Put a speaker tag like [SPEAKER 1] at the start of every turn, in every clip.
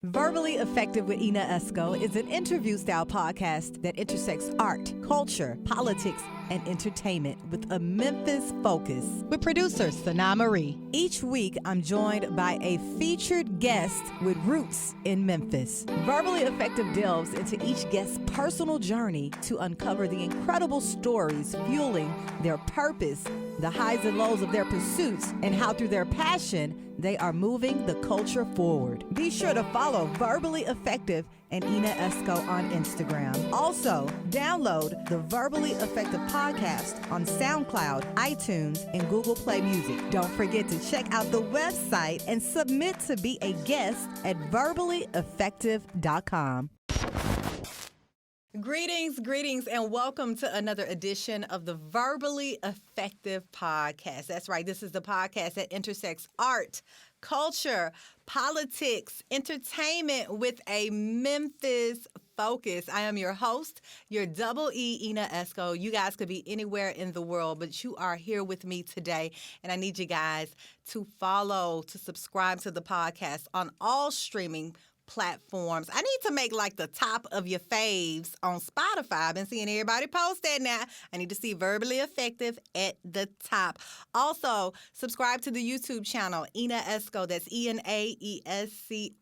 [SPEAKER 1] Verbally Effective with Ina Esco is an interview-style podcast that intersects art, culture, politics, and entertainment with a Memphis focus. With producer Sana Marie. Each week, I'm joined by a featured guest with roots in Memphis. Verbally Effective delves into each guest's personal journey to uncover the incredible stories fueling their purpose, the highs and lows of their pursuits, and how through their passion, they are moving the culture forward. Be sure to follow Verbally Effective and Ina Esco on Instagram. Also, download the Verbally Effective podcast on SoundCloud, iTunes, and Google Play Music. Don't forget to check out the website and submit to be a guest at verballyeffective.com. Greetings, and welcome to another edition of the Verbally Effective Podcast. That's right, this is the podcast that intersects art, culture, politics, entertainment with a Memphis focus. I am your host, your double E, Ina Esco. You guys could be anywhere in the world, but you are here with me today, and I need you guys to follow, to subscribe to the podcast on all streaming platforms. I need to make like the top of your faves on Spotify. I've been seeing everybody post that now. I need to see Verbally Effective at the top. Also, subscribe to the YouTube channel, Ina Esco. That's ENAESCO.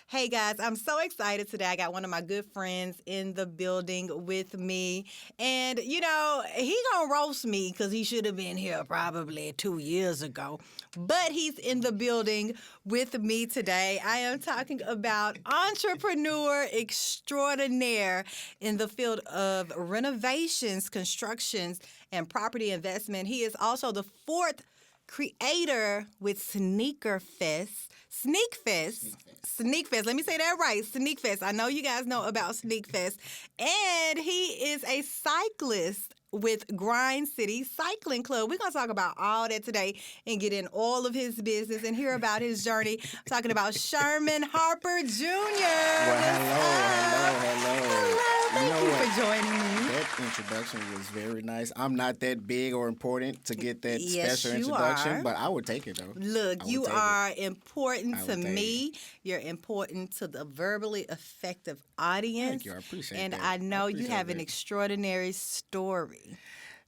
[SPEAKER 1] Hey guys, I'm so excited today. I got one of my good friends in the building with me. And, you know, he gonna roast me because he should have been here probably 2 years ago. But he's in the building with me today. I am talking about entrepreneur extraordinaire in the field of renovations, constructions, and property investment. He is also the fourth creator with SneakFest. Let me say that right. SneakFest. I know you guys know about SneakFest. And he is a cyclist with Grind City Cycling Club. We're going to talk about all that today and get in all of his business and hear about his journey. I'm talking about Sherman Harper Jr.
[SPEAKER 2] Well, hello.
[SPEAKER 1] Thank you for joining me.
[SPEAKER 2] That introduction was very nice. I'm not that big or important to get that
[SPEAKER 1] Yes,
[SPEAKER 2] special
[SPEAKER 1] you
[SPEAKER 2] introduction,
[SPEAKER 1] are.
[SPEAKER 2] but I would take it, though.
[SPEAKER 1] Look, you are important to me. You're important to the Verbally Effective audience.
[SPEAKER 2] Thank you. I appreciate
[SPEAKER 1] and
[SPEAKER 2] that.
[SPEAKER 1] I know you have an
[SPEAKER 2] that.
[SPEAKER 1] extraordinary story.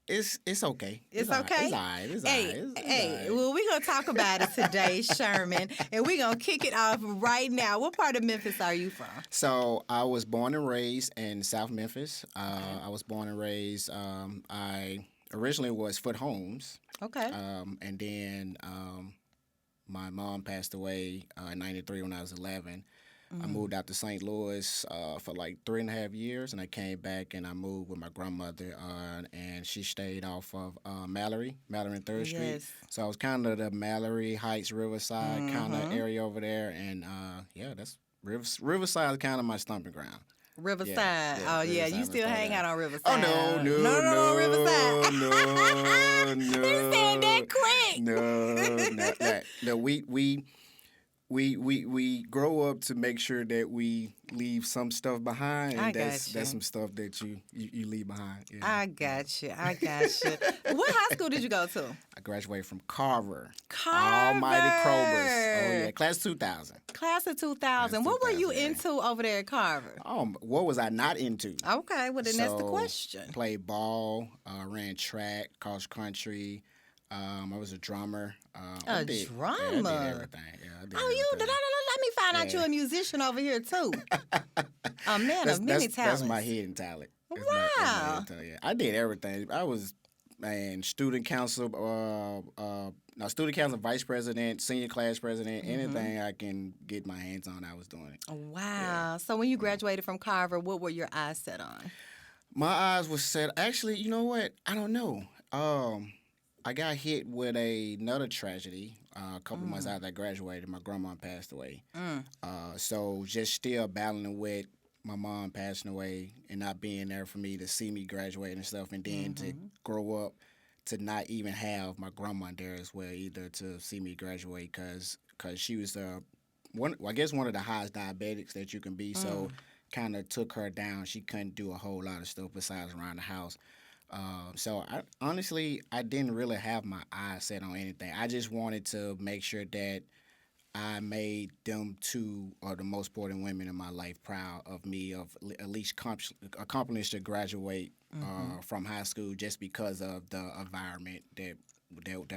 [SPEAKER 2] It's okay.
[SPEAKER 1] It's okay?
[SPEAKER 2] It's all right.
[SPEAKER 1] Hey, well, we're going to talk about it today, Sherman, and we're going to kick it off right now. What part of Memphis are you from?
[SPEAKER 2] So I was born and raised in South Memphis. I was born and raised. I originally was Foot Homes.
[SPEAKER 1] Okay.
[SPEAKER 2] And then my mom passed away in 93 when I was 11. I moved out to St. Louis for like 3.5 years, and I came back and I moved with my grandmother, and she stayed off of Mallory and 3rd Street. So I was kind of the Mallory Heights, Riverside kind of area over there, and that's Riverside is kind of my stomping ground.
[SPEAKER 1] Riverside.
[SPEAKER 2] Yeah,
[SPEAKER 1] You
[SPEAKER 2] Riverside,
[SPEAKER 1] still hang out on Riverside.
[SPEAKER 2] Oh, no,
[SPEAKER 1] Riverside.
[SPEAKER 2] no.
[SPEAKER 1] He said that quick.
[SPEAKER 2] No, we grow up to make sure that we leave some stuff behind, and that's some stuff that you leave behind. Yeah.
[SPEAKER 1] I got you. What high school did you go to?
[SPEAKER 2] I graduated from Carver.
[SPEAKER 1] Carver.
[SPEAKER 2] Almighty Crobers. Oh yeah, class 2000.
[SPEAKER 1] Class of 2000. What were you into over there at Carver?
[SPEAKER 2] What was I not into?
[SPEAKER 1] Okay, well then that's the question.
[SPEAKER 2] Played ball, ran track, cross country. I was a drummer.
[SPEAKER 1] Drummer?
[SPEAKER 2] Yeah, I did everything. Yeah,
[SPEAKER 1] Let me find out you're a musician over here too. A man of many talents.
[SPEAKER 2] That's my hidden talent.
[SPEAKER 1] Wow.
[SPEAKER 2] I did everything. I was student council, student council vice president, senior class president, anything I can get my hands on, I was doing it.
[SPEAKER 1] Wow.
[SPEAKER 2] Yeah.
[SPEAKER 1] So when you graduated from Carver, what were your eyes set on?
[SPEAKER 2] My eyes were set. Actually, you know what? I don't know. I got hit with another tragedy a couple months after I graduated. My grandma passed away. So just still battling with my mom passing away and not being there for me to see me graduate and stuff, and then to grow up to not even have my grandma there as well either to see me graduate because she was one of the highest diabetics that you can be. So kind of took her down. She couldn't do a whole lot of stuff besides around the house. So I honestly didn't really have my eyes set on anything. I just wanted to make sure that I made them two are the most important women in my life proud of me of at least accomplished to graduate from high school just because of the environment that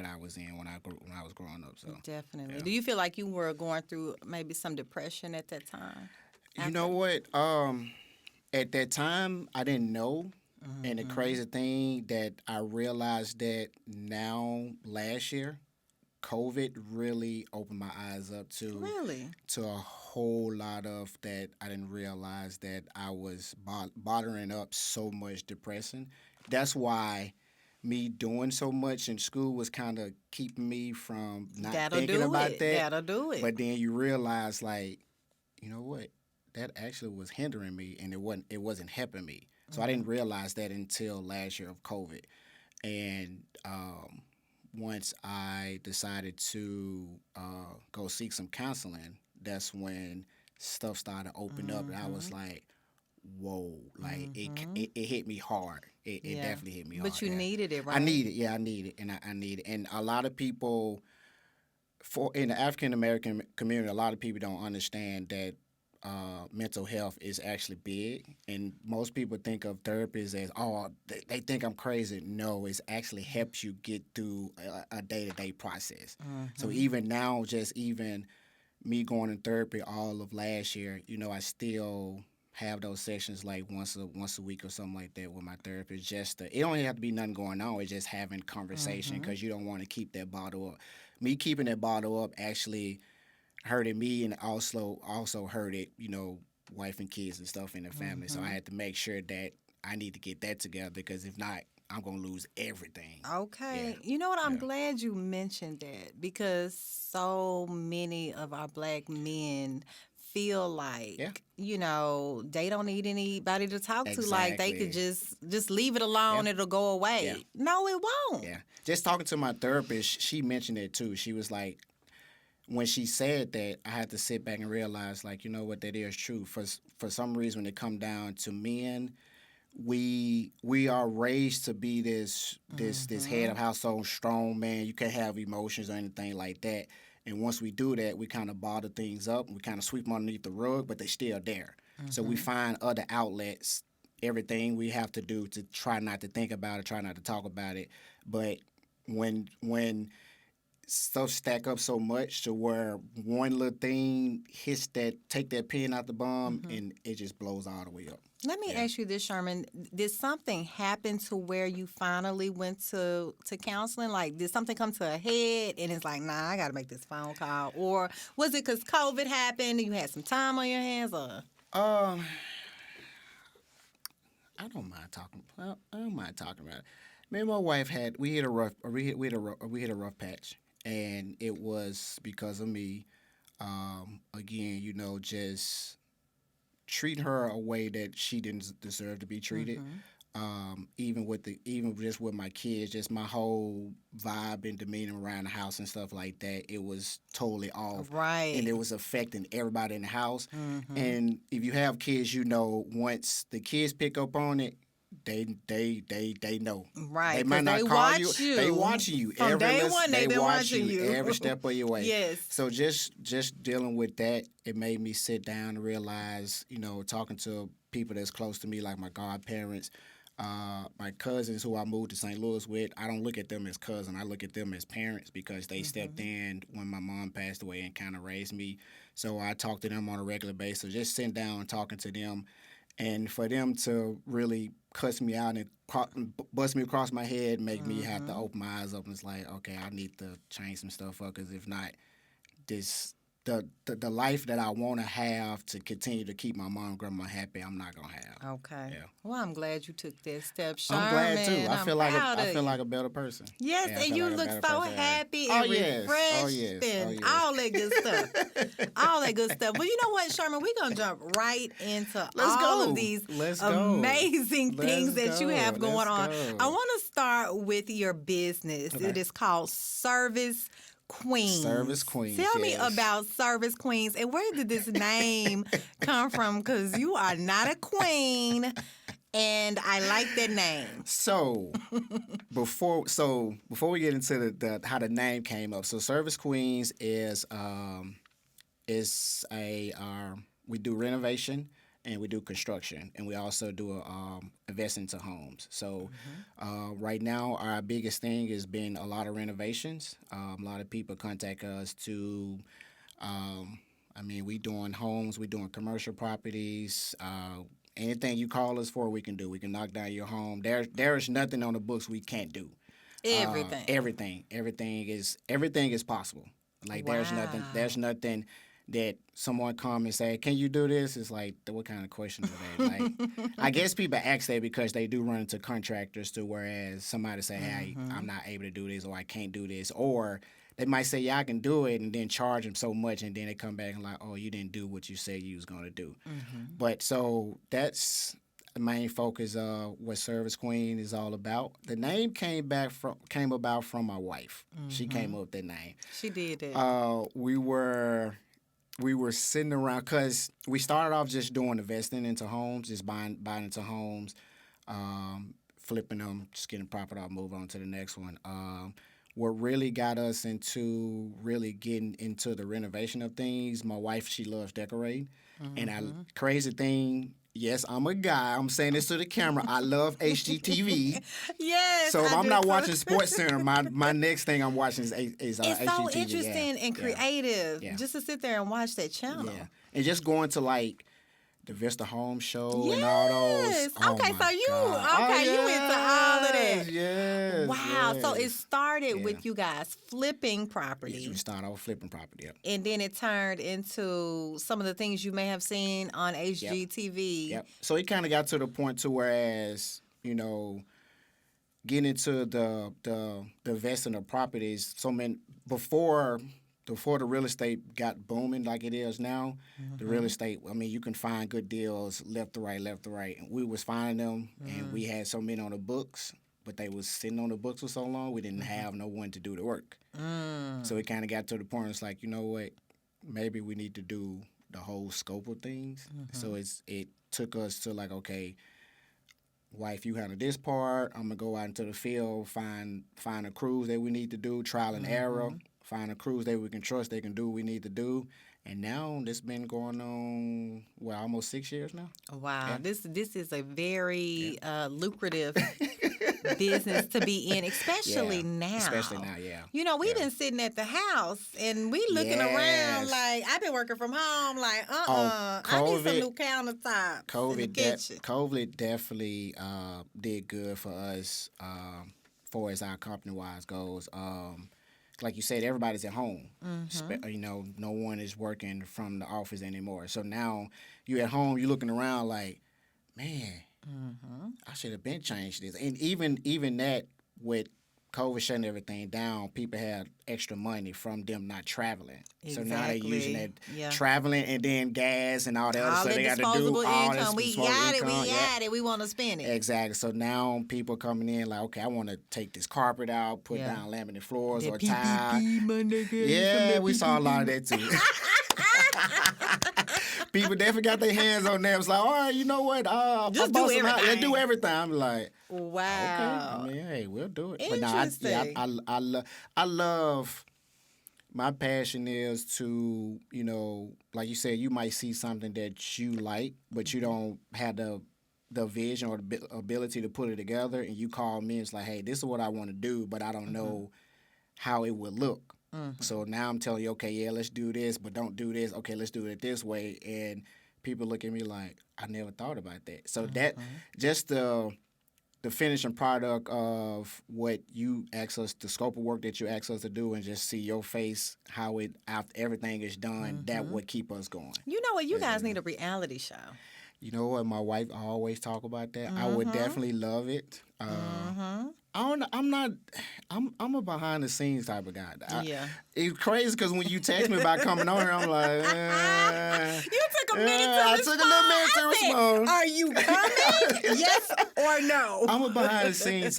[SPEAKER 2] I was in when I was growing up. So
[SPEAKER 1] Definitely.
[SPEAKER 2] yeah.
[SPEAKER 1] Do you feel like you were going through maybe some depression at that time?
[SPEAKER 2] You know what? At that time, I didn't know. And the crazy thing that I realized that now last year, COVID really opened my eyes up to a whole lot of that I didn't realize that I was bottling up so much depression. That's why me doing so much in school was kind of keeping me from not thinking about that.
[SPEAKER 1] That'll do it.
[SPEAKER 2] But then you realize, like, you know what? That actually was hindering me, and it wasn't helping me. So I didn't realize that until last year of COVID, and once I decided to go seek some counseling, that's when stuff started to open up, and I was like, "Whoa!" Like it hit me hard. It definitely hit me hard.
[SPEAKER 1] But you needed it, right?
[SPEAKER 2] I need it. I need it, and I need it. And a lot of people, in the African American community, a lot of people don't understand that mental health is actually big, and most people think of therapists as, they think I'm crazy. No, it actually helps you get through a day-to-day process. So even now, just even me going in therapy all of last year, I still have those sessions like once a week or something like that with my therapist. It don't have to be nothing going on. It's just having conversation because you don't want to keep that bottle up. Me keeping that bottle up actually hurted me, and also hurted, wife and kids and stuff in the family. So I had to make sure that I need to get that together, because if not, I'm going to lose everything.
[SPEAKER 1] Okay. Yeah. You know what? I'm glad you mentioned that, because so many of our black men feel like, they don't need anybody to talk to. Like they could just leave it alone. It'll go away. Yeah. No, it won't.
[SPEAKER 2] Yeah. Just talking to my therapist, she mentioned it too. She was like, when she said that, I had to sit back and realize, like, you know what, that is true. For some reason, when it come down to men, we are raised to be this head of household, strong man. You can't have emotions or anything like that. And once we do that, we kind of bottle things up. We kind of sweep them underneath the rug, but they're still there. So we find other outlets, everything we have to do to try not to think about it, try not to talk about it. But when stuff stack up so much to where one little thing take that pin out the bomb, and it just blows all the way up.
[SPEAKER 1] Let me ask you this, Sherman. Did something happen to where you finally went to counseling? Like, did something come to a head and it's like, nah, I got to make this phone call? Or was it because COVID happened and you had some time on your hands? Or
[SPEAKER 2] I don't mind talking. Well, I don't mind talking about it. Me and my wife hit a rough patch. And it was because of me, again, just treating her a way that she didn't deserve to be treated. Even just with my kids, just my whole vibe and demeanor around the house and stuff like that, it was totally off.
[SPEAKER 1] Right.
[SPEAKER 2] And it was affecting everybody in the house. And if you have kids, once the kids pick up on it, they know.
[SPEAKER 1] Right.
[SPEAKER 2] They might not call you. They watching you.
[SPEAKER 1] From day one, they've been watching you
[SPEAKER 2] every step of your way.
[SPEAKER 1] Yes.
[SPEAKER 2] So just dealing with that, it made me sit down and realize, talking to people that's close to me, like my godparents, my cousins who I moved to St. Louis with. I don't look at them as cousins. I look at them as parents, because they stepped in when my mom passed away and kind of raised me. So I talk to them on a regular basis. Just sitting down and talking to them. And for them to really cuss me out and bust me across my head, make me have to open my eyes up, and it's like, okay, I need to change some stuff up, because if not, the life that I want to have to continue to keep my mom and grandma happy, I'm not gonna have.
[SPEAKER 1] Okay.
[SPEAKER 2] Yeah.
[SPEAKER 1] Well, I'm glad you took that step, Sherman.
[SPEAKER 2] I'm glad too. I feel like a better person.
[SPEAKER 1] Yes,
[SPEAKER 2] yeah,
[SPEAKER 1] and you look so happy and refreshed and all that good stuff. All that good stuff. Well, you know what, Sherman? We're gonna jump right into of these amazing things that you have going on. I want to start with your business. Okay. It is called Service Queens.
[SPEAKER 2] Service Queens.
[SPEAKER 1] Tell me about Service Queens, and where did this name come from? Because you are not a queen, and I like that name.
[SPEAKER 2] So before we get into the how the name came up, so Service Queens is It's we do renovation and we do construction, and we also do invest into homes. So right now, our biggest thing has been a lot of renovations. A lot of people contact us to. We doing homes, we doing commercial properties. Anything you call us for, we can do. We can knock down your home. There is nothing on the books we can't do.
[SPEAKER 1] Everything.
[SPEAKER 2] Everything is possible. Like
[SPEAKER 1] Wow.
[SPEAKER 2] there's nothing that someone come and say, "Can you do this?" It's like, what kind of question is that? Like, I guess people ask that because they do run into contractors to whereas somebody say, "Hey, I'm not able to do this," or "I can't do this," or they might say, "Yeah, I can do it," and then charge them so much, and then they come back and like, "Oh, you didn't do what you said you was gonna do." But so that's the main focus of what Service Queen is all about. The name came about from my wife. She came up with that name.
[SPEAKER 1] She did that.
[SPEAKER 2] We were sitting around because we started off just doing investing into homes, just buying into homes, flipping them, just getting profit off, move on to the next one. What really got us into really getting into the renovation of things, my wife, she loves decorating. And crazy thing, yes, I'm a guy. I'm saying this to the camera. I love HGTV.
[SPEAKER 1] Yes.
[SPEAKER 2] So if
[SPEAKER 1] I
[SPEAKER 2] I'm
[SPEAKER 1] do
[SPEAKER 2] not
[SPEAKER 1] too.
[SPEAKER 2] watching Sports Center, my next thing I'm watching is
[SPEAKER 1] It's
[SPEAKER 2] HGTV.
[SPEAKER 1] so interesting and creative
[SPEAKER 2] Yeah.
[SPEAKER 1] just to sit there and watch that channel.
[SPEAKER 2] Yeah. And just going to like the Vista Home Show and all those.
[SPEAKER 1] Yes.
[SPEAKER 2] Oh
[SPEAKER 1] Okay,
[SPEAKER 2] my
[SPEAKER 1] so you
[SPEAKER 2] God.
[SPEAKER 1] you into all of that.
[SPEAKER 2] Yes.
[SPEAKER 1] Wow. So it
[SPEAKER 2] yes.
[SPEAKER 1] started with you guys flipping property.
[SPEAKER 2] Yes, we started off flipping property. Yep.
[SPEAKER 1] And then it turned into some of the things you may have seen on HGTV.
[SPEAKER 2] Yep. So it kind of got to the point to whereas, getting into the investing of properties, before the real estate got booming like it is now, the real estate, you can find good deals left to right. And we was finding them, and we had so many on the books, but they was sitting on the books for so long, we didn't have no one to do the work. So it kind of got to the point, it's like, you know what, maybe we need to do the whole scope of things. So it took us to like, okay, wife, you handle this part. I'm gonna go out into the field, find a cruise that we need to do, trial and error. Find a cruise that we can trust, they can do what we need to do. And now this been going on, almost 6 years now.
[SPEAKER 1] Wow, this is a very lucrative business to be in, especially now.
[SPEAKER 2] Especially now, yeah.
[SPEAKER 1] We've been sitting at the house and we looking around like, I've been working from home like, I need some new countertops in the kitchen.
[SPEAKER 2] COVID definitely did good for us far as our company-wise goes. Like you said, everybody's at home. No one is working from the office anymore. So now you at home, you're looking around like, man, I should have been changed this. And even that with COVID shutting everything down, people had extra money from them not traveling.
[SPEAKER 1] Exactly.
[SPEAKER 2] So now they're using that traveling and then gas and all that other
[SPEAKER 1] all
[SPEAKER 2] stuff
[SPEAKER 1] that
[SPEAKER 2] they got to
[SPEAKER 1] disposable
[SPEAKER 2] do. All
[SPEAKER 1] income.
[SPEAKER 2] this
[SPEAKER 1] We got it. We want to spend it.
[SPEAKER 2] Exactly. So now people coming in like, okay, I want to take this carpet out, put down laminate floors or tile. Yeah, we saw a lot of that too. People definitely got their hands on them. It's like, all right, you know what?
[SPEAKER 1] Just do everything.
[SPEAKER 2] Let's do everything. I'm like,
[SPEAKER 1] wow.
[SPEAKER 2] Okay. Hey, we'll do it.
[SPEAKER 1] Interesting.
[SPEAKER 2] But no, I love. My passion is to, like you said, you might see something that you like, but you don't have the vision or the ability to put it together. And you call me, it's like, hey, this is what I want to do, but I don't know how it would look. So now I'm telling you, okay, yeah, let's do this, but don't do this. Okay, let's do it this way. And people look at me like, I never thought about that. So that just the finishing product of what you ask us, the scope of work that you ask us to do, and just see your face, how it after everything is done, that would keep us going.
[SPEAKER 1] You know what? You guys need a reality show.
[SPEAKER 2] You know what? My wife always talk about that. I would definitely love it. I'm a behind the scenes type of guy. It's crazy because when you text me about coming on here, I'm like,
[SPEAKER 1] you took a minute to respond.
[SPEAKER 2] I took a little minute to respond.
[SPEAKER 1] Are you coming? Yes or no?
[SPEAKER 2] I'm a behind the scenes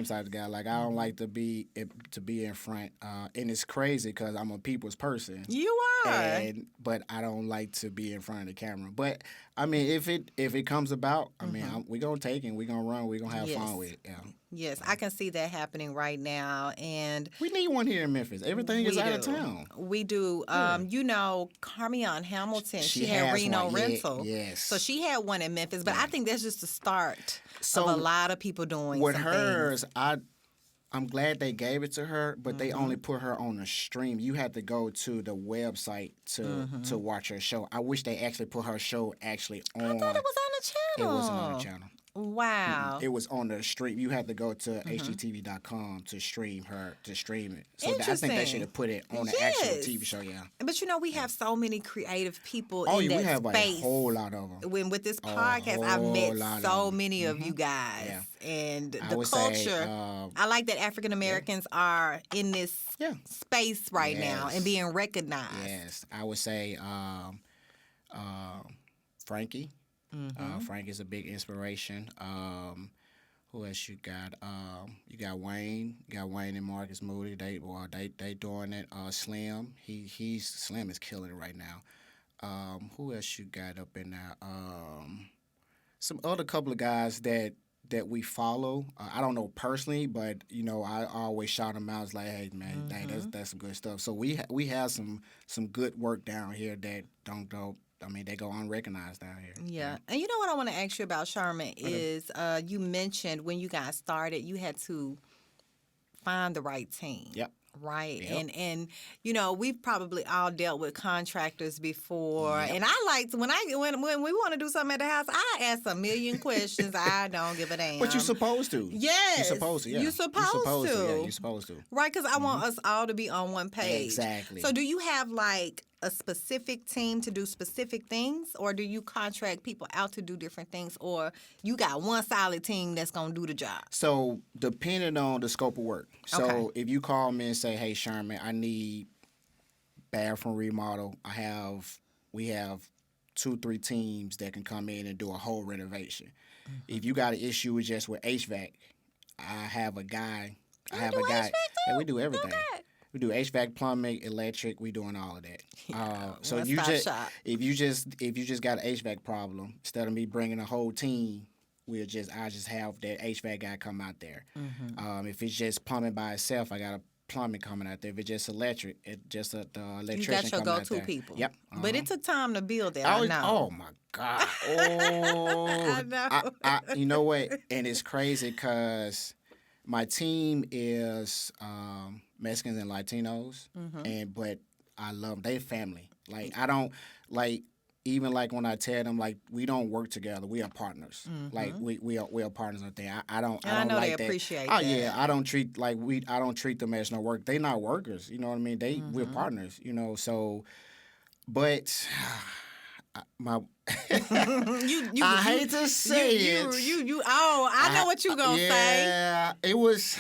[SPEAKER 2] type of guy. Like I don't like to be in front, and it's crazy because I'm a people's person.
[SPEAKER 1] You are,
[SPEAKER 2] but I don't like to be in front of the camera. But I mean, if it comes about, I mean, we gonna take it, we gonna run with it. we're going to have fun with it. Yeah.
[SPEAKER 1] Yes, I can see that happening right now. And
[SPEAKER 2] we need one here in Memphis. Everything is out of town.
[SPEAKER 1] We do. You know, Carmion Hamilton, she had Reno Rental.
[SPEAKER 2] Yes.
[SPEAKER 1] So she had one in Memphis, but I think that's just the start of a lot of people doing
[SPEAKER 2] with
[SPEAKER 1] some
[SPEAKER 2] hers,
[SPEAKER 1] things.
[SPEAKER 2] I'm glad they gave it to her, but they only put her on the stream. You had to go to the website to watch her show. I wish they actually put her show on.
[SPEAKER 1] I thought it was on the channel.
[SPEAKER 2] It wasn't on the channel.
[SPEAKER 1] Wow.
[SPEAKER 2] It was on the stream. You had to go to hgtv.com to stream it. So I think they should have put it on the actual TV show, yeah.
[SPEAKER 1] But you know, we have so many creative people
[SPEAKER 2] in
[SPEAKER 1] that
[SPEAKER 2] we have
[SPEAKER 1] space.
[SPEAKER 2] A whole lot of them.
[SPEAKER 1] With this podcast, I've met so many of you guys. Yeah. And the culture, I like that African Americans are in this space right now and being recognized.
[SPEAKER 2] Yes. I would say Frankie. Frank is a big inspiration. Who else you got? You got Wayne. You got Wayne and Marcus Moody. They doing it. Slim. Slim is killing it right now. Who else you got up in there? Some other couple of guys that we follow. I don't know personally, but you know I always shout them out. It's like, hey man, that's some good stuff. So we have some good work down here that don't go. I mean, they go unrecognized down here.
[SPEAKER 1] Yeah. And you know what I want to ask you about, Sherman, is you mentioned when you guys started, you had to find the right team.
[SPEAKER 2] Yep.
[SPEAKER 1] Right.
[SPEAKER 2] Yep.
[SPEAKER 1] And you know, we've probably all dealt with contractors before. Yep. And I like when we want to do something at the house, I ask a million questions. I don't give a damn.
[SPEAKER 2] But you're supposed to.
[SPEAKER 1] Yes.
[SPEAKER 2] You're supposed to. Yeah.
[SPEAKER 1] You're supposed to.
[SPEAKER 2] Yeah, you're supposed to.
[SPEAKER 1] Right, because I want us all to be on one page.
[SPEAKER 2] Exactly.
[SPEAKER 1] So do you have like a specific team to do specific things, or do you contract people out to do different things, or you got one solid team that's going to do the job?
[SPEAKER 2] So depending on the scope of work. So if you call me and say, hey, Sherman, I need bathroom remodel, we have 2-3 teams that can come in and do a whole renovation. If you got an issue with HVAC, I have a guy. And we do everything. Okay. We do HVAC, plumbing, electric. We doing all of that. So if you just got an HVAC problem, instead of me bringing a whole team, I just have that HVAC guy come out there. If it's just plumbing by itself, I got a plumbing coming out there. If it's just electric, the electrician coming out there.
[SPEAKER 1] You got your go-to people.
[SPEAKER 2] Yep.
[SPEAKER 1] But it took time to build that. I know.
[SPEAKER 2] Oh my God. Oh.
[SPEAKER 1] I know.
[SPEAKER 2] You know what? And it's crazy because my team is Mexicans and Latinos, but I love them. They family. Like I don't even when I tell them we don't work together. We are partners. Like we are partners out there. I know
[SPEAKER 1] they
[SPEAKER 2] that.
[SPEAKER 1] appreciate
[SPEAKER 2] that.
[SPEAKER 1] Oh
[SPEAKER 2] yeah, I don't treat them as no work. They not workers. You know what I mean? We're partners. You know, so but my I hate to say it.
[SPEAKER 1] I know what you gonna say.
[SPEAKER 2] Yeah, it was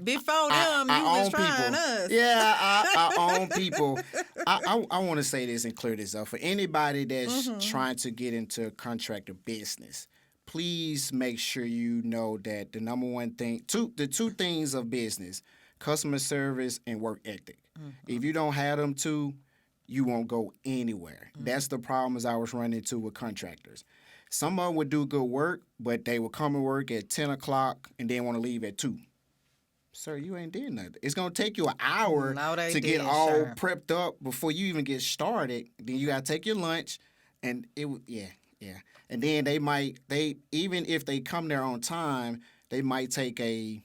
[SPEAKER 1] before them. You was trying us.
[SPEAKER 2] Yeah, I own people. I want to say this and clear this up for anybody that's trying to get into contractor business. Please make sure you know that the number one thing, the two things of business: customer service and work ethic. If you don't have them two, you won't go anywhere. That's the problems I was running into with contractors. Some of them would do good work, but they would come and work at 10 o'clock and then want to leave at 2. Sir, you ain't did nothing. It's going to take you an hour to get all prepped up before you even get started. Then you got to take your lunch. And yeah. And then even if they come there on time, they might take a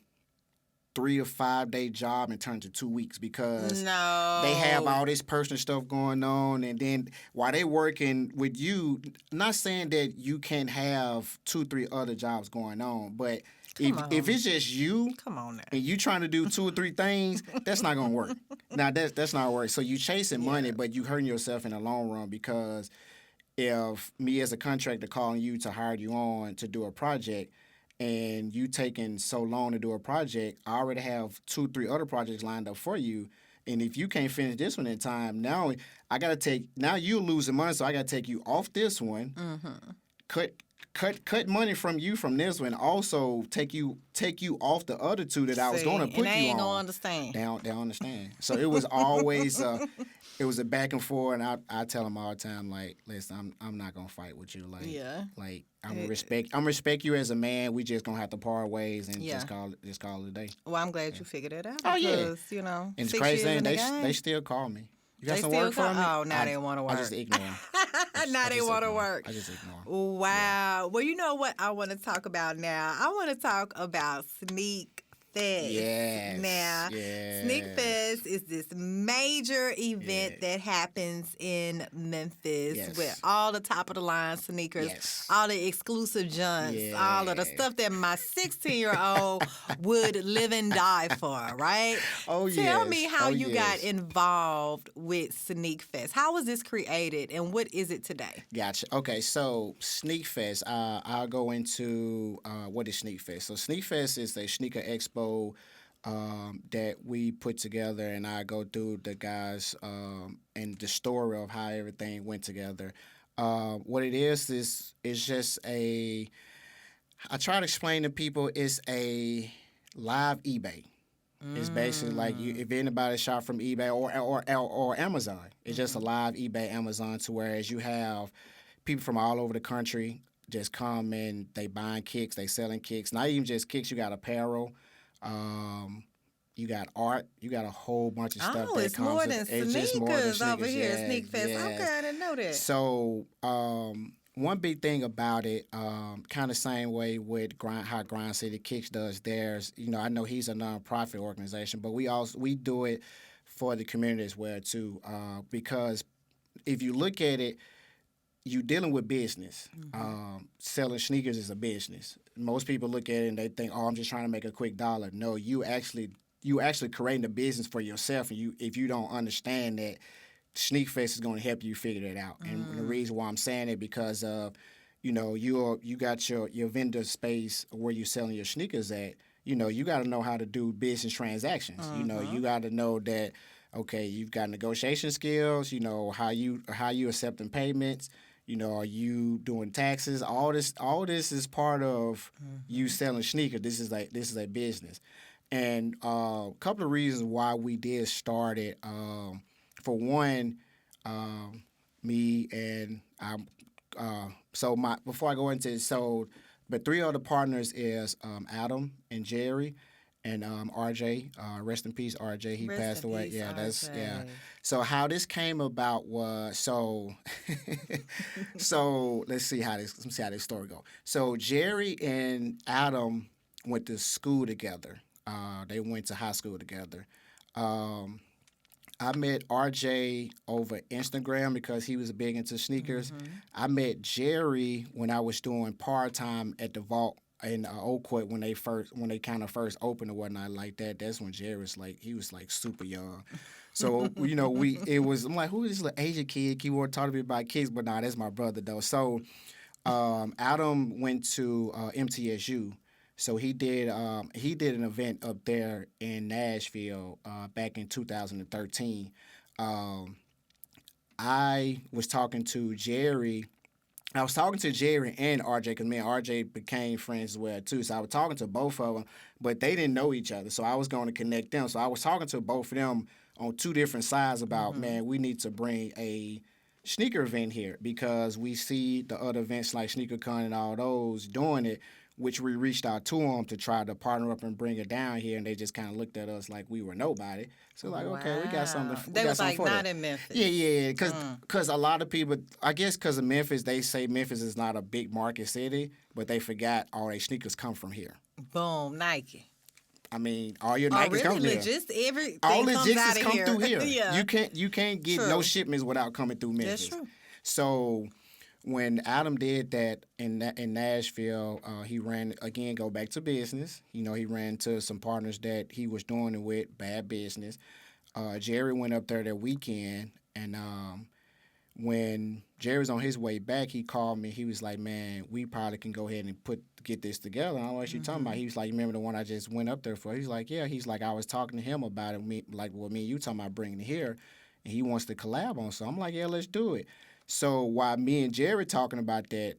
[SPEAKER 2] 3 to 5 day job and turn to 2 weeks because they have all this personal stuff going on. And then while they working with you, not saying that you can't have 2-3 other jobs going on, but if it's just you and you trying to do 2 or 3 things, that's not going to work. Now, that's not work. So you chasing money, but you hurting yourself in the long run because if me as a contractor calling you to hire you on to do a project, and you taking so long to do a project, I already have 2-3 other projects lined up for you. And if you can't finish this one in time, now you're losing money, so I got to take you off this one, cut cut money from you from this one, also take you off the other two that I was going to put
[SPEAKER 1] and
[SPEAKER 2] you
[SPEAKER 1] they ain't
[SPEAKER 2] on.
[SPEAKER 1] gonna understand.
[SPEAKER 2] They don't understand. So it was always it was a back and forth, and I tell them all the time, like, listen, I'm not gonna fight with you, like, like I'm respect you as a man. We just gonna have to part ways and just call it a day.
[SPEAKER 1] Well, I'm glad you figured it out.
[SPEAKER 2] Oh
[SPEAKER 1] because,
[SPEAKER 2] yeah,
[SPEAKER 1] you know,
[SPEAKER 2] and it's
[SPEAKER 1] 6
[SPEAKER 2] crazy
[SPEAKER 1] years
[SPEAKER 2] thing,
[SPEAKER 1] in the game,
[SPEAKER 2] they still call me. You got
[SPEAKER 1] they
[SPEAKER 2] some
[SPEAKER 1] still
[SPEAKER 2] work for me?
[SPEAKER 1] Oh, now they want to work.
[SPEAKER 2] I just ignore them.
[SPEAKER 1] Now they want to work.
[SPEAKER 2] I just ignore them.
[SPEAKER 1] Wow. Yeah. Well, you know what I want to talk about now? I want to talk about SneakFest.
[SPEAKER 2] Yes.
[SPEAKER 1] Now, SneakFest is this major event that happens in Memphis with all the top of the line sneakers, all the exclusive junks, all of the stuff that my 16-year-old would live and die for, right? Tell me how you got involved with SneakFest. How was this created and what is it today?
[SPEAKER 2] Gotcha. Okay, so SneakFest, I'll go into what is SneakFest. So SneakFest is a sneaker expo that we put together, and I go through the guys and the story of how everything went together. What it is just I try to explain to people, it's a live eBay. It's basically like if anybody shop from eBay or Amazon, it's just a live eBay, Amazon, to whereas you have people from all over the country just come and they buying kicks, they selling kicks. Not even just kicks, you got apparel. You got art. You got a whole bunch of stuff that
[SPEAKER 1] it's
[SPEAKER 2] comes.
[SPEAKER 1] More than
[SPEAKER 2] it's
[SPEAKER 1] sneakers
[SPEAKER 2] just more than sneakers
[SPEAKER 1] over here at
[SPEAKER 2] Sneakfest.
[SPEAKER 1] SneakFest. Okay, I didn't know that.
[SPEAKER 2] So one big thing about it, kind of same way with how Grind City Kicks does theirs. You know, I know he's a nonprofit organization, but we do it for the community as well too. Because if you look at it, you dealing with business. Selling sneakers is a business. Most people look at it and they think, "Oh, I'm just trying to make a quick dollar." No, you actually creating a business for yourself, and if you don't understand that, SneakFest is going to help you figure that out. And the reason why I'm saying it because of, you know, you got your vendor space where you're selling your sneakers at. You know, you got to know how to do business transactions. You know, you got to know that. Okay, you've got negotiation skills. You know how you accepting payments. You know, are you doing taxes? All this is part of you selling sneakers. This is a business, and a couple of reasons why we did start it. For one, me and before I go into it, but three other partners is Adam and Jerry. And RJ, rest in peace, RJ. He passed away. Yeah, RJ. So how this came about was so let's see how this story go. So Jerry and Adam went to school together. They went to high school together. I met RJ over Instagram because he was big into sneakers. I met Jerry when I was doing part-time at the Vault in Oak Court when they kind of first opened or whatnot like that. That's when Jerry was like super young. So, you know, I'm like, who is this little Asian kid? He wanted to talk to me about kids, but nah, that's my brother though. So Adam went to MTSU. So he did an event up there in Nashville back in 2013. I was talking to Jerry. I was talking to Jerry and RJ because me and RJ became friends as well too. So I was talking to both of them, but they didn't know each other. So I was going to connect them. So I was talking to both of them on two different sides about, man, we need to bring a sneaker event here because we see the other events like SneakerCon and all those doing it, which we reached out to them to try to partner up and bring it down here, and they just kind of looked at us like we were nobody. So like, okay, we got something.
[SPEAKER 1] They was like, not in Memphis.
[SPEAKER 2] Yeah, because a lot of people, I guess because of Memphis, they say Memphis is not a big market city, but they forgot all their sneakers come from here.
[SPEAKER 1] Boom, Nike.
[SPEAKER 2] I mean, all your Nikes come from here.
[SPEAKER 1] Everything
[SPEAKER 2] all
[SPEAKER 1] logistics
[SPEAKER 2] come
[SPEAKER 1] here.
[SPEAKER 2] through here.
[SPEAKER 1] Yeah.
[SPEAKER 2] You can't get no shipments without coming through Memphis.
[SPEAKER 1] That's true.
[SPEAKER 2] So when Adam did that in Nashville, he go back to business. You know, he ran to some partners that he was doing it with, bad business. Jerry went up there that weekend, and when Jerry was on his way back, he called me. He was like, man, we probably can go ahead and get this together. I don't know what you're talking about. He was like, you remember the one I just went up there for? He's like, yeah. He's like, I was talking to him about it, me and you talking about bringing it here, and he wants to collab on. So I'm like, yeah, let's do it. So while me and Jerry talking about that,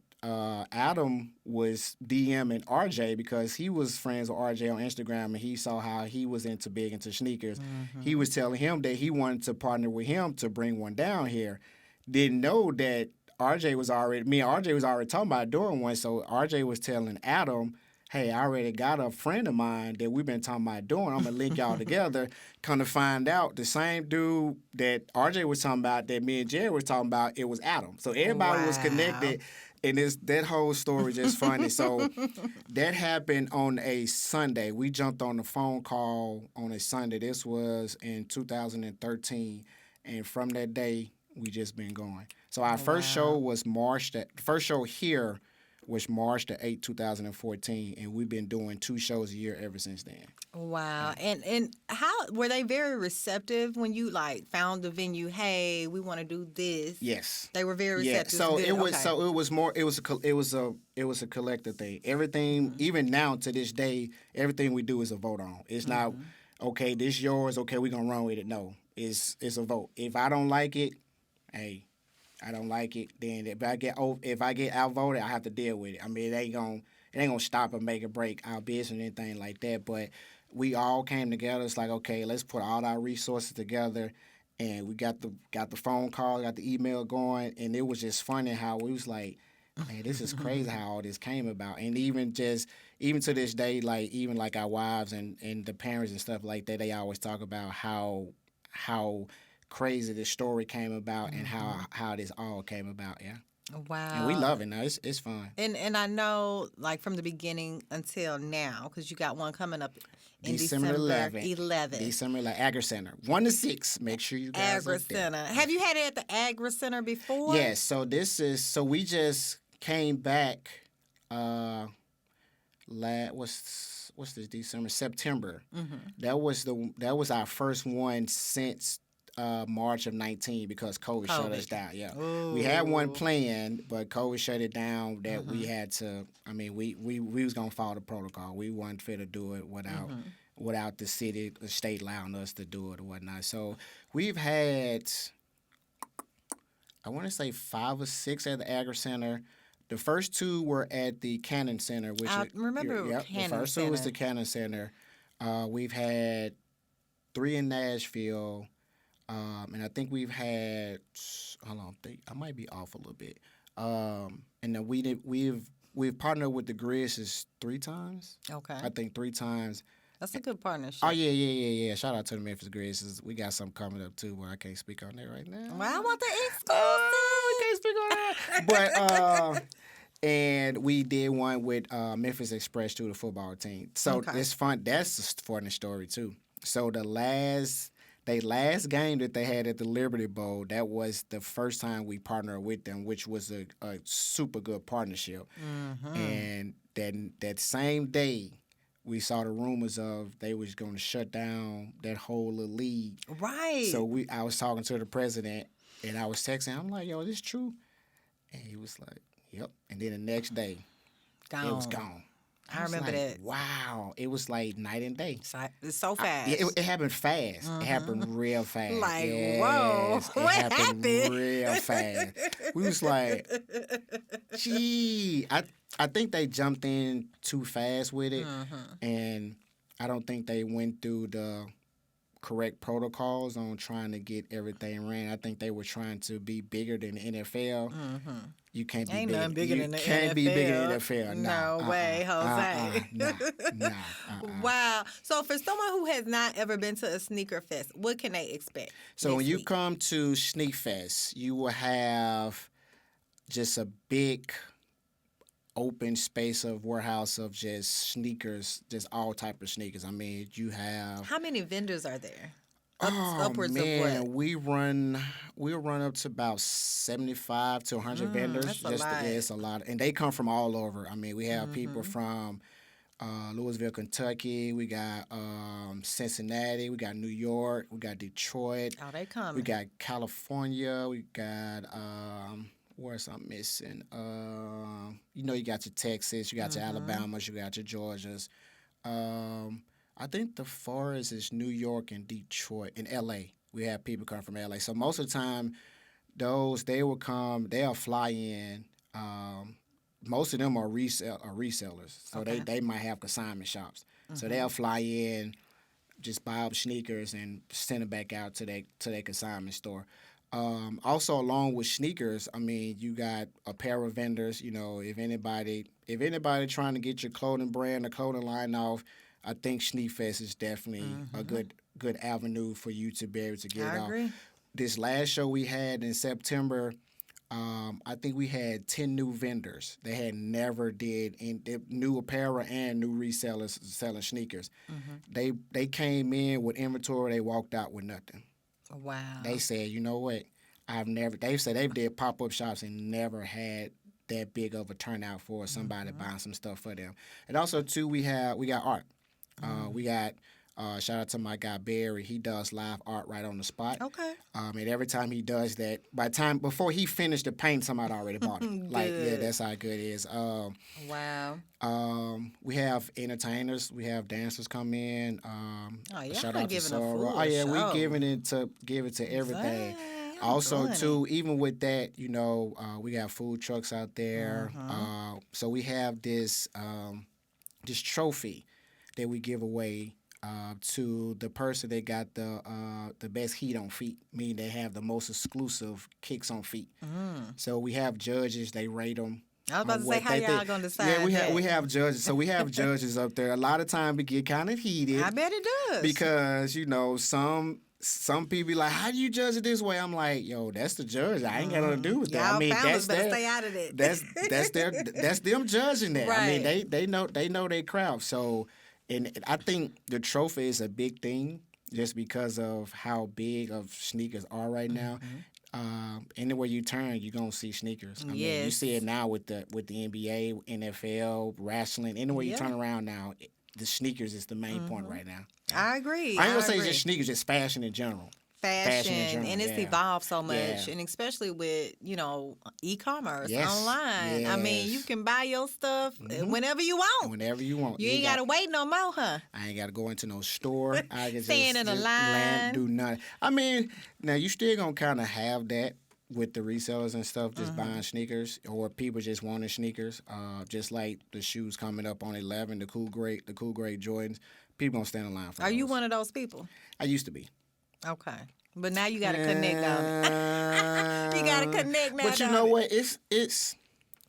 [SPEAKER 2] Adam was DMing RJ because he was friends with RJ on Instagram, and he saw how he was big into sneakers. He was telling him that he wanted to partner with him to bring one down here. Didn't know that me and RJ was already talking about doing one. So RJ was telling Adam, hey, I already got a friend of mine that we've been talking about doing. I'm going to link y'all together. Come to find out, the same dude that RJ was talking about, that me and Jerry was talking about, it was Adam. So everybody was connected, and that whole story just funny. So that happened on a Sunday. We jumped on the phone call on a Sunday. This was in 2013, and from that day, we just been going. So our first show was first show here was March the 8th, 2014, and we've been doing 2 shows a year ever since then.
[SPEAKER 1] Wow. And how were they very receptive when you found the venue? Hey, we want to do this.
[SPEAKER 2] Yes.
[SPEAKER 1] They were very receptive.
[SPEAKER 2] Yeah. So
[SPEAKER 1] good.
[SPEAKER 2] it was
[SPEAKER 1] okay.
[SPEAKER 2] so it was more it was a collective thing. Everything even now to this day, everything we do is a vote on. It's not okay, this yours, okay, we're going to run with it. No. It's a vote. If I don't like it, hey, I don't like it. Then if I get outvoted, I have to deal with it. I mean, it ain't gonna stop or make or break our business or anything like that. But we all came together. It's like, okay, let's put all our resources together, and we got the phone call, got the email going, and it was just funny how we was like, man, this is crazy how all this came about. And even to this day, even our wives and the parents and stuff like that, they always talk about how crazy this story came about and how this all came about. Yeah.
[SPEAKER 1] Wow.
[SPEAKER 2] And we love it now. It's fun.
[SPEAKER 1] And I know from the beginning until now, because you got one coming up in December 11th.
[SPEAKER 2] December 11th, Agri Center. 1 to 6. Make sure you guys
[SPEAKER 1] Agri Center. Have you had it at the Agri Center before?
[SPEAKER 2] Yes. So we just came back what's this, December, September. That was our first one since March of 19 because COVID shut us down. Yeah, we had one planned, but COVID shut it down. That we had to. I mean, we was gonna follow the protocol. We weren't fit to do it without the state allowing us to do it or whatnot. So we've had, I want to say 5 or 6 at the Agri Center. The first 2 were at the Cannon Center, which
[SPEAKER 1] I remember
[SPEAKER 2] Cannon
[SPEAKER 1] Center.
[SPEAKER 2] The first 2 was the Cannon Center. We've had 3 in Nashville. And I think we've had, hold on, I might be off a little bit. And then we've partnered with the Grizzlies 3 times. Okay. I think 3 times.
[SPEAKER 1] That's a good partnership.
[SPEAKER 2] Oh, yeah. Shout out to the Memphis Grizzlies. We got something coming up, too, but I can't speak on that right now.
[SPEAKER 1] Well, I want the exclusive.
[SPEAKER 2] I can't speak on that. But, and we did one with Memphis Express, too, the football team. So it's fun. That's a funny story, too. So the last game that they had at the Liberty Bowl, that was the first time we partnered with them, which was a super good partnership. And then that same day, we saw the rumors of they was going to shut down that whole little league. Right. So I was talking to the president, and I was texting. I'm like, yo, is this true? And he was like, yep. And then the next day, it was gone.
[SPEAKER 1] I remember that.
[SPEAKER 2] Wow. It was like night and day.
[SPEAKER 1] It's so fast.
[SPEAKER 2] It happened fast. It happened real fast.
[SPEAKER 1] Whoa. What happened?
[SPEAKER 2] Real fast. We was like, gee. I think they jumped in too fast with it. And I don't think they went through the correct protocols on trying to get everything ran. I think they were trying to be bigger than the NFL. You can't be bigger than the NFL. Can't be bigger than the NFL.
[SPEAKER 1] No way, Jose.
[SPEAKER 2] No.
[SPEAKER 1] Wow. So for someone who has not ever been to a sneaker fest, what can they expect?
[SPEAKER 2] So when you come to SneakFest, you will have just a big open space of warehouse of just sneakers, just all type of sneakers. I mean, you have...
[SPEAKER 1] How many vendors are there?
[SPEAKER 2] Upwards of what? We run up to about 75 to 100 vendors.
[SPEAKER 1] That's a lot.
[SPEAKER 2] It's a lot. And they come from all over. I mean, we have people from Louisville, Kentucky. We got Cincinnati. We got New York. We got Detroit.
[SPEAKER 1] Oh, they come.
[SPEAKER 2] We got California. We got... where's I'm missing? You got your Texas, you got your Alabamas, you got your Georgias. I think the farthest is New York and Detroit and L.A. We have people come from L.A. So most of the time, they'll fly in most of them are resellers, so they might have consignment shops. So they'll fly in, just buy up sneakers and send it back out to their consignment store. Also, along with sneakers, I mean, you got apparel vendors. You know, if anybody trying to get your clothing brand or clothing line off, I think SneakFest is definitely a good avenue for you to be able to get it off.
[SPEAKER 1] agree.
[SPEAKER 2] This last show we had in September, I think we had 10 new vendors. They had never did new apparel and new resellers selling sneakers. They came in with inventory. They walked out with nothing.
[SPEAKER 1] Wow.
[SPEAKER 2] They said, you know what? They said they did pop-up shops and never had that big of a turnout for somebody buying some stuff for them. And also, too, we got art. We got shout out to my guy Barry. He does live art right on the spot.
[SPEAKER 1] Okay.
[SPEAKER 2] And every time he does that, before he finished the paint, somebody already bought it. Like, yeah, that's how good it is.
[SPEAKER 1] Wow.
[SPEAKER 2] We have entertainers. We have dancers come in. Shout out to Sarah.
[SPEAKER 1] Oh yeah,
[SPEAKER 2] we give it to everything.
[SPEAKER 1] Dang,
[SPEAKER 2] Also, too, even with that, you know, we got food trucks out there. So we have this trophy that we give away to the person that got the best heat on feet, meaning they have the most exclusive kicks on feet. So we have judges. They rate them.
[SPEAKER 1] I was about to say, how y'all going to decide
[SPEAKER 2] Yeah, we have judges. So we have judges up there. A lot of time it get kind of heated.
[SPEAKER 1] I bet it does.
[SPEAKER 2] Because, you know, some people be like, how do you judge it this way? I'm like, yo, that's the judge. I ain't got nothing to do with that.
[SPEAKER 1] Y'all
[SPEAKER 2] I mean,
[SPEAKER 1] founders better stay out of it.
[SPEAKER 2] That's them judging that.
[SPEAKER 1] Right.
[SPEAKER 2] I mean, they know their craft. So, and I think the trophy is a big thing just because of how big of sneakers are right now. Anywhere you turn, you're gonna see sneakers. I mean, you see it now with the NBA, NFL, wrestling. Anywhere you turn around now, the sneakers is the main point right now.
[SPEAKER 1] I agree.
[SPEAKER 2] I ain't gonna say it's just sneakers, just fashion in general.
[SPEAKER 1] Fashion
[SPEAKER 2] in general,
[SPEAKER 1] and it's evolved so much, and especially with, you know, e-commerce, online.
[SPEAKER 2] Yes.
[SPEAKER 1] I mean, you can buy your stuff whenever you want.
[SPEAKER 2] Whenever you want.
[SPEAKER 1] You ain't got to wait no more, huh?
[SPEAKER 2] I ain't got to go into no store. I can
[SPEAKER 1] Stand in a line.
[SPEAKER 2] Do nothing. I mean, now you still gonna kind of have that with the resellers and stuff, just buying sneakers, or people just wanting sneakers. Just like the shoes coming up on 11, the cool grade Jordans. People gonna stand in line for
[SPEAKER 1] Are
[SPEAKER 2] those.
[SPEAKER 1] you one of those people?
[SPEAKER 2] I used to be.
[SPEAKER 1] Okay. But now you got to connect on it. You got to connect now.
[SPEAKER 2] But you know what? It's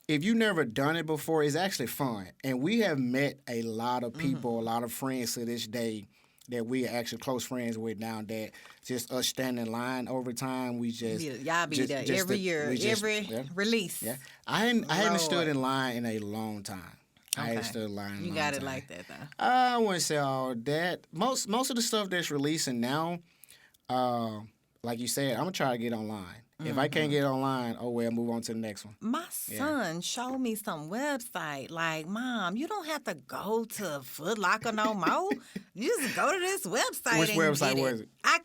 [SPEAKER 2] if you never done it before, it's actually fun. And we have met a lot of people, a lot of friends to this day that we are actually close friends with now, that just us standing in line over time, we just...
[SPEAKER 1] Y'all be there every year, every release.
[SPEAKER 2] Yeah. I hadn't stood in line in a long time. I hadn't stood in line in a long time.
[SPEAKER 1] You got it like that, though.
[SPEAKER 2] I wouldn't say all that. Most of the stuff that's releasing now, like you said, I'm going to try to get online. If I can't get online, oh well, move on to the next one.
[SPEAKER 1] My son showed me some website. Like, Mom, you don't have to go to Foot Locker no more. You just go to this website.
[SPEAKER 2] Which website was it?
[SPEAKER 1] I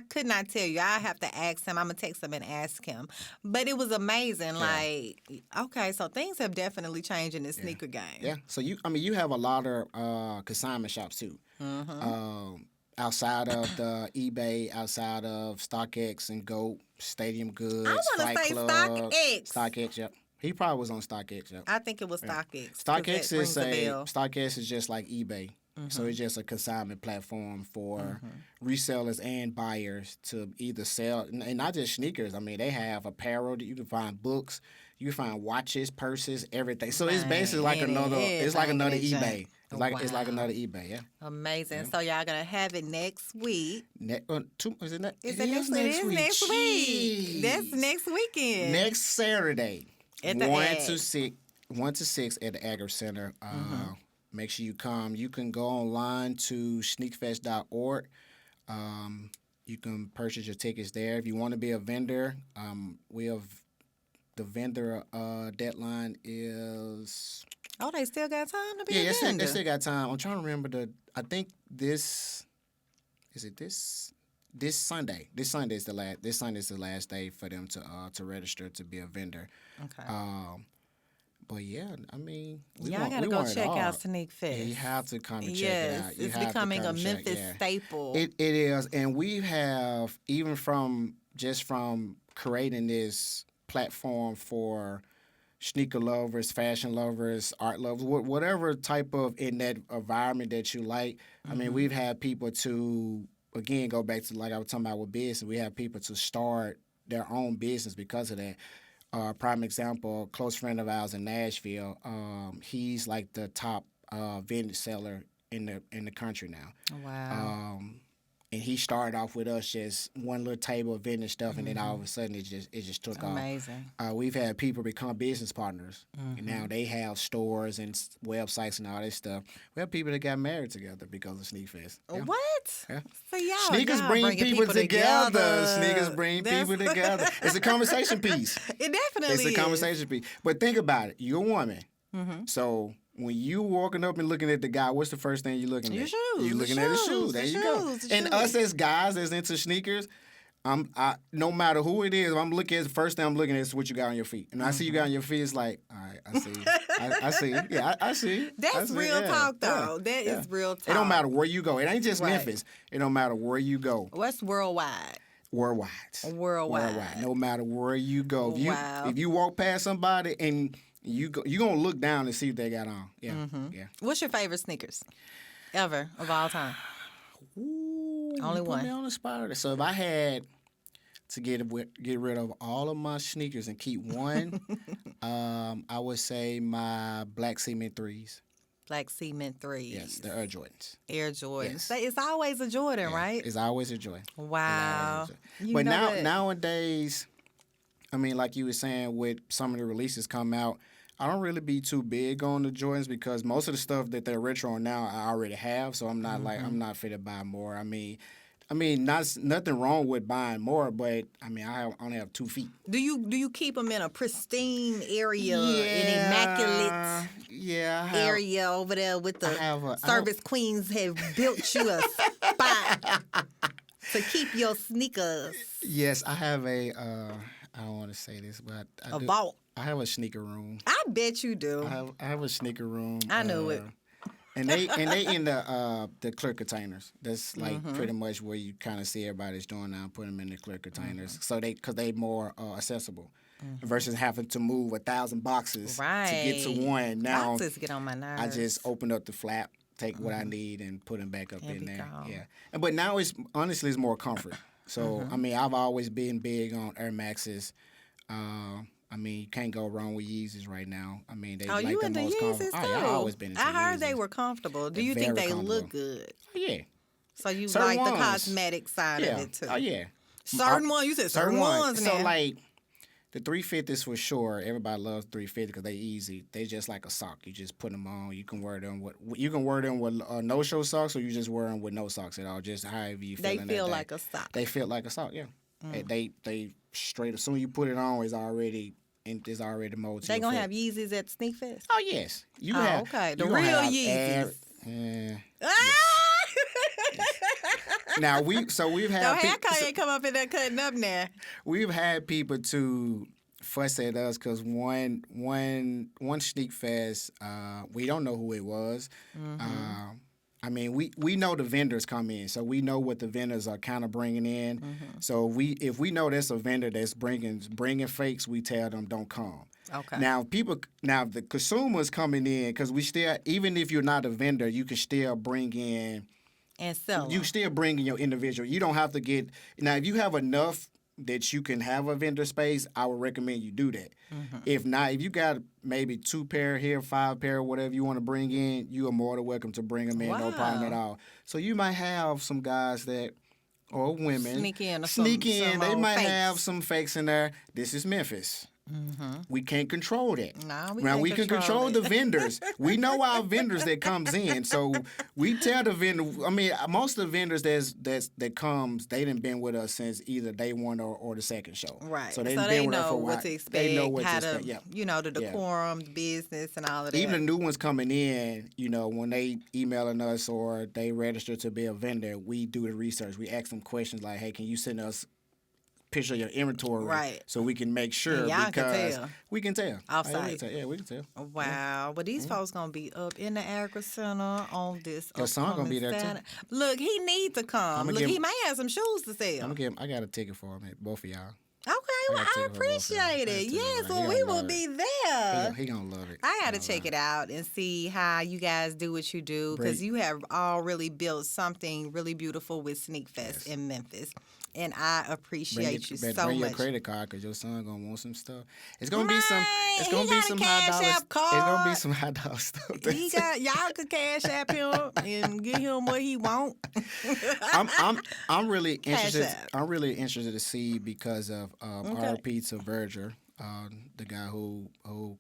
[SPEAKER 1] could not tell you. I have to ask him. I'm gonna text him and ask him. But it was amazing. Like, okay, so things have definitely changed in the sneaker game.
[SPEAKER 2] Yeah. So you have a lot of consignment shops too. Outside of the eBay, outside of StockX and GOAT, Stadium Goods,
[SPEAKER 1] I want to say StockX.
[SPEAKER 2] StockX, yep. He probably was on StockX, yep.
[SPEAKER 1] I think it was StockX.
[SPEAKER 2] StockX is just like eBay. So it's just a consignment platform for resellers and buyers to either sell, and not just sneakers. I mean, they have apparel. You can find books. You can find watches, purses, everything. So it's basically like another. It's like another eBay. It's like another eBay. Yeah.
[SPEAKER 1] Amazing. Yeah. So y'all gonna have it next week.
[SPEAKER 2] Is it next?
[SPEAKER 1] It is next week. That's next weekend.
[SPEAKER 2] Next Saturday.
[SPEAKER 1] At the
[SPEAKER 2] 1 to 6 at the Agri Center. Make sure you come. You can go online to sneakfest.org. You can purchase your tickets there. If you want to be a vendor, we have the vendor deadline is...
[SPEAKER 1] Oh, they still got time to be a vendor?
[SPEAKER 2] Yeah, they still got time. I'm trying to remember I think this... Is it this Sunday? This Sunday is the last day for them to register to be a vendor.
[SPEAKER 1] Okay.
[SPEAKER 2] But yeah, I mean,
[SPEAKER 1] y'all gotta go check out SneakFest.
[SPEAKER 2] Yeah, you have to come and check it out.
[SPEAKER 1] It's becoming a Memphis staple.
[SPEAKER 2] It is, and we have even from creating this platform for sneaker lovers, fashion lovers, art lovers, whatever type of in that environment that you like. I mean, we've had people to, again, go back to like I was talking about with business. We have people to start their own business because of that. Prime example, a close friend of ours in Nashville. He's like the top vintage seller in the country now.
[SPEAKER 1] Wow.
[SPEAKER 2] And he started off with us just one little table of vintage stuff, and then all of a sudden it just took off.
[SPEAKER 1] Amazing.
[SPEAKER 2] We've had people become business partners, and now they have stores and websites and all this stuff. We have people that got married together because of SneakFest. Yeah.
[SPEAKER 1] What?
[SPEAKER 2] Yeah.
[SPEAKER 1] So y'all,
[SPEAKER 2] Sneakers
[SPEAKER 1] y'all
[SPEAKER 2] bring
[SPEAKER 1] bringing
[SPEAKER 2] people together. Sneakers
[SPEAKER 1] That's-
[SPEAKER 2] bring people together. It's a conversation piece.
[SPEAKER 1] It definitely
[SPEAKER 2] It's a
[SPEAKER 1] is.
[SPEAKER 2] conversation piece. But think about it. You're a woman. So when you walking up and looking at the guy, what's the first thing you're looking at?
[SPEAKER 1] Your shoes.
[SPEAKER 2] You're looking at his shoes. There you go. And us as guys that's into sneakers, no matter who it is, if I'm looking at the first thing I'm looking at is what you got on your feet. And I see you got on your feet, it's like, all right, I see. I see. Yeah, I see.
[SPEAKER 1] That's real talk, though. That is real talk.
[SPEAKER 2] It don't matter where you go. It ain't just
[SPEAKER 1] Right.
[SPEAKER 2] Memphis. It don't matter where you go.
[SPEAKER 1] What's worldwide?
[SPEAKER 2] Worldwide. No matter where you go. If you walk past somebody and you're going to look down and see what they got on. Yeah. Yeah.
[SPEAKER 1] What's your favorite sneakers ever of all time?
[SPEAKER 2] Ooh,
[SPEAKER 1] Only
[SPEAKER 2] you put
[SPEAKER 1] one.
[SPEAKER 2] me on the spot. So if I had to get rid of all of my sneakers and keep one, I would say my black cement 3s.
[SPEAKER 1] Black cement 3s.
[SPEAKER 2] Yes, the Air Jordans.
[SPEAKER 1] Air Jordans.
[SPEAKER 2] Yes.
[SPEAKER 1] It's always a Jordan,
[SPEAKER 2] Yeah,
[SPEAKER 1] right?
[SPEAKER 2] It's always a joy.
[SPEAKER 1] Wow. You
[SPEAKER 2] But
[SPEAKER 1] know that-
[SPEAKER 2] nowadays, I mean, like you were saying, with some of the releases come out, I don't really be too big on the Jordans because most of the stuff that they're retro on now I already have, so I'm not I'm not fit to buy more. I mean, nothing wrong with buying more, but I mean, only have 2 feet.
[SPEAKER 1] Do you keep them in a pristine area, an immaculate area over there with the service queens have built you a spot to keep your sneakers?
[SPEAKER 2] Yes, I have a. I don't want to say this, but
[SPEAKER 1] A vault.
[SPEAKER 2] I have a sneaker room.
[SPEAKER 1] I bet you do.
[SPEAKER 2] I have a sneaker room.
[SPEAKER 1] I knew it.
[SPEAKER 2] And they in the clear containers. That's like pretty much where you kind of see everybody's doing now. Put them in the clear containers, so because they more accessible versus having to move 1,000 boxes to get to one. Now
[SPEAKER 1] boxes get on my nerves.
[SPEAKER 2] I just open up the flap, take what I need, and put them back up in there.
[SPEAKER 1] gone.
[SPEAKER 2] Yeah, but now it's more comfort. So I mean, I've always been big on Air Maxes. I mean, you can't go wrong with Yeezys right now. I mean, they like
[SPEAKER 1] you
[SPEAKER 2] the
[SPEAKER 1] into
[SPEAKER 2] most
[SPEAKER 1] Yeezys
[SPEAKER 2] comfortable.
[SPEAKER 1] too?
[SPEAKER 2] Oh, yeah, I've always been into
[SPEAKER 1] I heard
[SPEAKER 2] Yeezys.
[SPEAKER 1] they were comfortable. Do
[SPEAKER 2] They're
[SPEAKER 1] you think
[SPEAKER 2] very
[SPEAKER 1] they look
[SPEAKER 2] comfortable.
[SPEAKER 1] good?
[SPEAKER 2] Oh, yeah.
[SPEAKER 1] So you
[SPEAKER 2] Certain
[SPEAKER 1] like the
[SPEAKER 2] ones.
[SPEAKER 1] cosmetic side
[SPEAKER 2] Yeah.
[SPEAKER 1] of it too?
[SPEAKER 2] Oh, yeah.
[SPEAKER 1] Certain ones. You said certain ones now.
[SPEAKER 2] So, like, the 350s for sure. Everybody loves 350 because they easy. They just like a sock. You just put them on. You can wear them with no-show socks, or you just wear them with no socks at all. Just however you feel.
[SPEAKER 1] They feel like a sock.
[SPEAKER 2] They feel like a sock. Yeah. They straight. As soon as you put it on, it's already molded.
[SPEAKER 1] They gonna have Yeezys at SneakFest?
[SPEAKER 2] Oh yes. You
[SPEAKER 1] Oh,
[SPEAKER 2] have.
[SPEAKER 1] okay. The
[SPEAKER 2] you gonna
[SPEAKER 1] real
[SPEAKER 2] have
[SPEAKER 1] Yeezys.
[SPEAKER 2] Now we've had.
[SPEAKER 1] No, haircut ain't come up in there cutting up now.
[SPEAKER 2] We've had people to fuss at us because one SneakFest, we don't know who it was. I mean, we know the vendors come in, so we know what the vendors are kind of bringing in. So if we know there's a vendor that's bringing fakes, we tell them don't come.
[SPEAKER 1] Okay.
[SPEAKER 2] Now the consumers coming in, because we still, even if you're not a vendor, you can still bring in.
[SPEAKER 1] And sell 'em.
[SPEAKER 2] You still bring in your individual. You don't have to get now. If you have enough that you can have a vendor space, I would recommend you do that. If not, if you got maybe 2 pair here, 5 pair, whatever you want to bring in, you are more than welcome to bring them in. No problem at all. So you might have some guys that, or women,
[SPEAKER 1] Sneak in.
[SPEAKER 2] They
[SPEAKER 1] old
[SPEAKER 2] might
[SPEAKER 1] fakes.
[SPEAKER 2] have some fakes in there. This is Memphis. We can't control that.
[SPEAKER 1] No, we
[SPEAKER 2] now
[SPEAKER 1] can't
[SPEAKER 2] we can control
[SPEAKER 1] it.
[SPEAKER 2] the vendors. We know our vendors that comes in, so we tell the vendor. I mean, most of the vendors that comes, they done been with us since either day one or the second show.
[SPEAKER 1] Right.
[SPEAKER 2] So they
[SPEAKER 1] So
[SPEAKER 2] been
[SPEAKER 1] they
[SPEAKER 2] with us
[SPEAKER 1] know
[SPEAKER 2] for a while.
[SPEAKER 1] what to expect.
[SPEAKER 2] They know what
[SPEAKER 1] how
[SPEAKER 2] to expect. Yeah.
[SPEAKER 1] the decorum, the business, and all of that.
[SPEAKER 2] Even the new ones coming in, when they emailing us or they register to be a vendor, we do the research. We ask them questions like, "Hey, can you send us picture of your inventory,
[SPEAKER 1] Right.
[SPEAKER 2] so we can make sure
[SPEAKER 1] And y'all can
[SPEAKER 2] because
[SPEAKER 1] tell.
[SPEAKER 2] we can tell.
[SPEAKER 1] Offsite.
[SPEAKER 2] We can tell.
[SPEAKER 1] Wow. But these folks going to be up in the Agri Center on this
[SPEAKER 2] Your son gonna be
[SPEAKER 1] upcoming
[SPEAKER 2] there, too.
[SPEAKER 1] Saturday. Look, he needs to come.
[SPEAKER 2] I'ma
[SPEAKER 1] Look,
[SPEAKER 2] give
[SPEAKER 1] he
[SPEAKER 2] him-
[SPEAKER 1] may have some shoes to sell.
[SPEAKER 2] I got a ticket for him, both of y'all.
[SPEAKER 1] Okay.
[SPEAKER 2] I
[SPEAKER 1] well,
[SPEAKER 2] gotta
[SPEAKER 1] I
[SPEAKER 2] take her off here.
[SPEAKER 1] appreciate
[SPEAKER 2] I
[SPEAKER 1] it.
[SPEAKER 2] gotta take her
[SPEAKER 1] Yes,
[SPEAKER 2] off.
[SPEAKER 1] well,
[SPEAKER 2] He
[SPEAKER 1] we
[SPEAKER 2] gonna
[SPEAKER 1] will
[SPEAKER 2] love
[SPEAKER 1] be
[SPEAKER 2] it.
[SPEAKER 1] there.
[SPEAKER 2] He gonna love it.
[SPEAKER 1] I got to
[SPEAKER 2] He gonna
[SPEAKER 1] check
[SPEAKER 2] love
[SPEAKER 1] it out and see how you guys do what you do,
[SPEAKER 2] Great.
[SPEAKER 1] because you have all really built something really beautiful with SneakFest
[SPEAKER 2] Yes.
[SPEAKER 1] in Memphis. And I appreciate you
[SPEAKER 2] Better
[SPEAKER 1] so
[SPEAKER 2] bring your
[SPEAKER 1] much.
[SPEAKER 2] credit card because your son gonna want some stuff. It's gonna be some. It's
[SPEAKER 1] He
[SPEAKER 2] gonna be
[SPEAKER 1] got a
[SPEAKER 2] some
[SPEAKER 1] Cash
[SPEAKER 2] high dollars.
[SPEAKER 1] App card.
[SPEAKER 2] It's gonna be some high dollar stuff.
[SPEAKER 1] He got, y'all could Cash App him and give him what he want.
[SPEAKER 2] I'm really
[SPEAKER 1] Cash
[SPEAKER 2] interested.
[SPEAKER 1] App.
[SPEAKER 2] I'm really interested to see because of
[SPEAKER 1] Okay.
[SPEAKER 2] R.P. to Verger, the guy who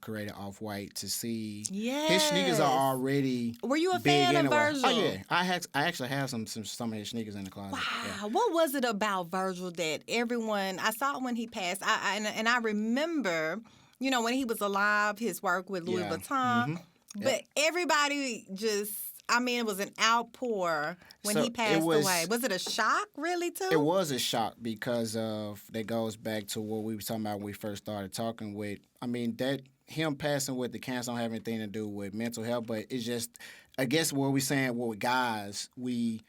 [SPEAKER 2] created Off White. To see
[SPEAKER 1] Yes.
[SPEAKER 2] his sneakers are already.
[SPEAKER 1] Were you a
[SPEAKER 2] big
[SPEAKER 1] fan of
[SPEAKER 2] anyway.
[SPEAKER 1] Virgil?
[SPEAKER 2] Oh yeah, I actually have some of his sneakers in the closet.
[SPEAKER 1] Wow,
[SPEAKER 2] Yeah.
[SPEAKER 1] what was it about Virgil that everyone? I saw when he passed. And I remember, when he was alive, his work with Louis
[SPEAKER 2] Yeah.
[SPEAKER 1] Vuitton.
[SPEAKER 2] Mhm.
[SPEAKER 1] But everybody just, it was an outpour when
[SPEAKER 2] So
[SPEAKER 1] he
[SPEAKER 2] it
[SPEAKER 1] passed
[SPEAKER 2] was-
[SPEAKER 1] away. Was it a shock, really, too?
[SPEAKER 2] It was a shock because of that goes back to what we were talking about when we first started talking with. That him passing with the cancer don't have anything to do with mental health, but it's just, I guess what we're saying, with guys, we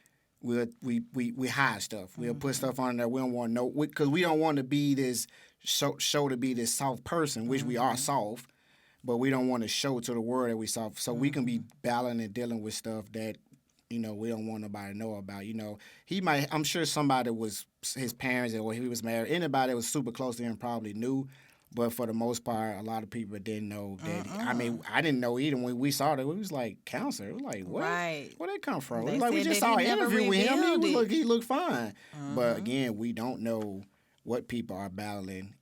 [SPEAKER 2] hide stuff. We'll put stuff on there we don't want to know, because we don't want to be this show to be this soft person, which we are soft, but we don't want to show to the world that we soft. So we can be battling and dealing with stuff that we don't want nobody to know about. He might. I'm sure somebody was his parents or he was married. Anybody that was super close to him probably knew. But for the most part, a lot of people didn't know that. I didn't know either. When we saw that, it was like cancer. It was like, what?
[SPEAKER 1] Right.
[SPEAKER 2] Where'd that come from?
[SPEAKER 1] They
[SPEAKER 2] It was like we
[SPEAKER 1] said
[SPEAKER 2] just
[SPEAKER 1] that
[SPEAKER 2] saw
[SPEAKER 1] he
[SPEAKER 2] an
[SPEAKER 1] never
[SPEAKER 2] interview with him.
[SPEAKER 1] revealed
[SPEAKER 2] He looked fine. But again, we don't know what people are battling.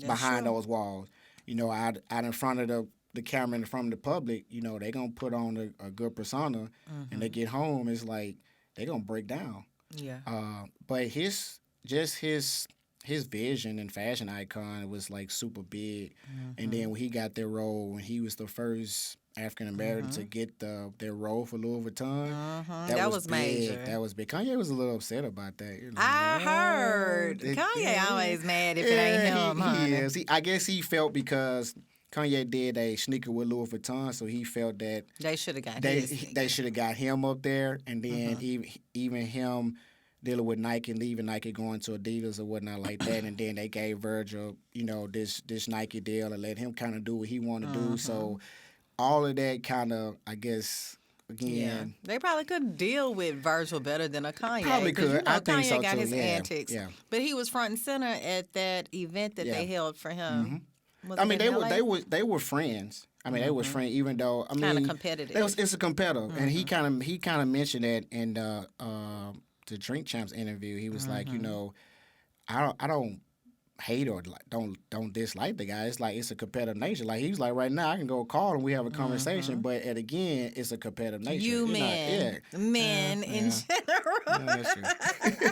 [SPEAKER 2] Behind
[SPEAKER 1] true.
[SPEAKER 2] those walls. Out in front of the camera, in front of the public. They gonna put on a good persona, and they get home, it's like they gonna break down.
[SPEAKER 1] Yeah.
[SPEAKER 2] But his vision and fashion icon was like super big. And then when he got their role, when he was the first African American to get their role for Louis Vuitton,
[SPEAKER 1] That was
[SPEAKER 2] big.
[SPEAKER 1] major.
[SPEAKER 2] That was big. Kanye was a little upset about that.
[SPEAKER 1] I heard. Kanye always mad if it ain't him, honey.
[SPEAKER 2] He is. I guess he felt because Kanye did a sneaker with Louis Vuitton, so he felt that
[SPEAKER 1] They should have got
[SPEAKER 2] they should have got him up there, and then even him dealing with Nike, leaving Nike, going to Adidas or whatnot like that, and then they gave Virgil, this Nike deal and let him kind of do what he wanted to do. So all of that kind of, I guess, again,
[SPEAKER 1] They probably could deal with Virgil better than a Kanye.
[SPEAKER 2] Probably
[SPEAKER 1] 'cause
[SPEAKER 2] could. I think
[SPEAKER 1] Kanye
[SPEAKER 2] so,
[SPEAKER 1] got
[SPEAKER 2] too.
[SPEAKER 1] his
[SPEAKER 2] Yeah,
[SPEAKER 1] antics.
[SPEAKER 2] yeah.
[SPEAKER 1] But he was front and center at that event that they held for him. Was
[SPEAKER 2] I
[SPEAKER 1] it
[SPEAKER 2] mean,
[SPEAKER 1] in LA?
[SPEAKER 2] they were friends. They were friends, even though
[SPEAKER 1] Kinda competitive.
[SPEAKER 2] It's a competitive, and he kind of mentioned that in the Drink Champs interview. He was like, I don't hate or don't dislike the guy. It's like it's a competitive nature. Like he was like, right now I can go call and we have a conversation, but again, it's a competitive nature.
[SPEAKER 1] You
[SPEAKER 2] men,
[SPEAKER 1] men in general.
[SPEAKER 2] that's true.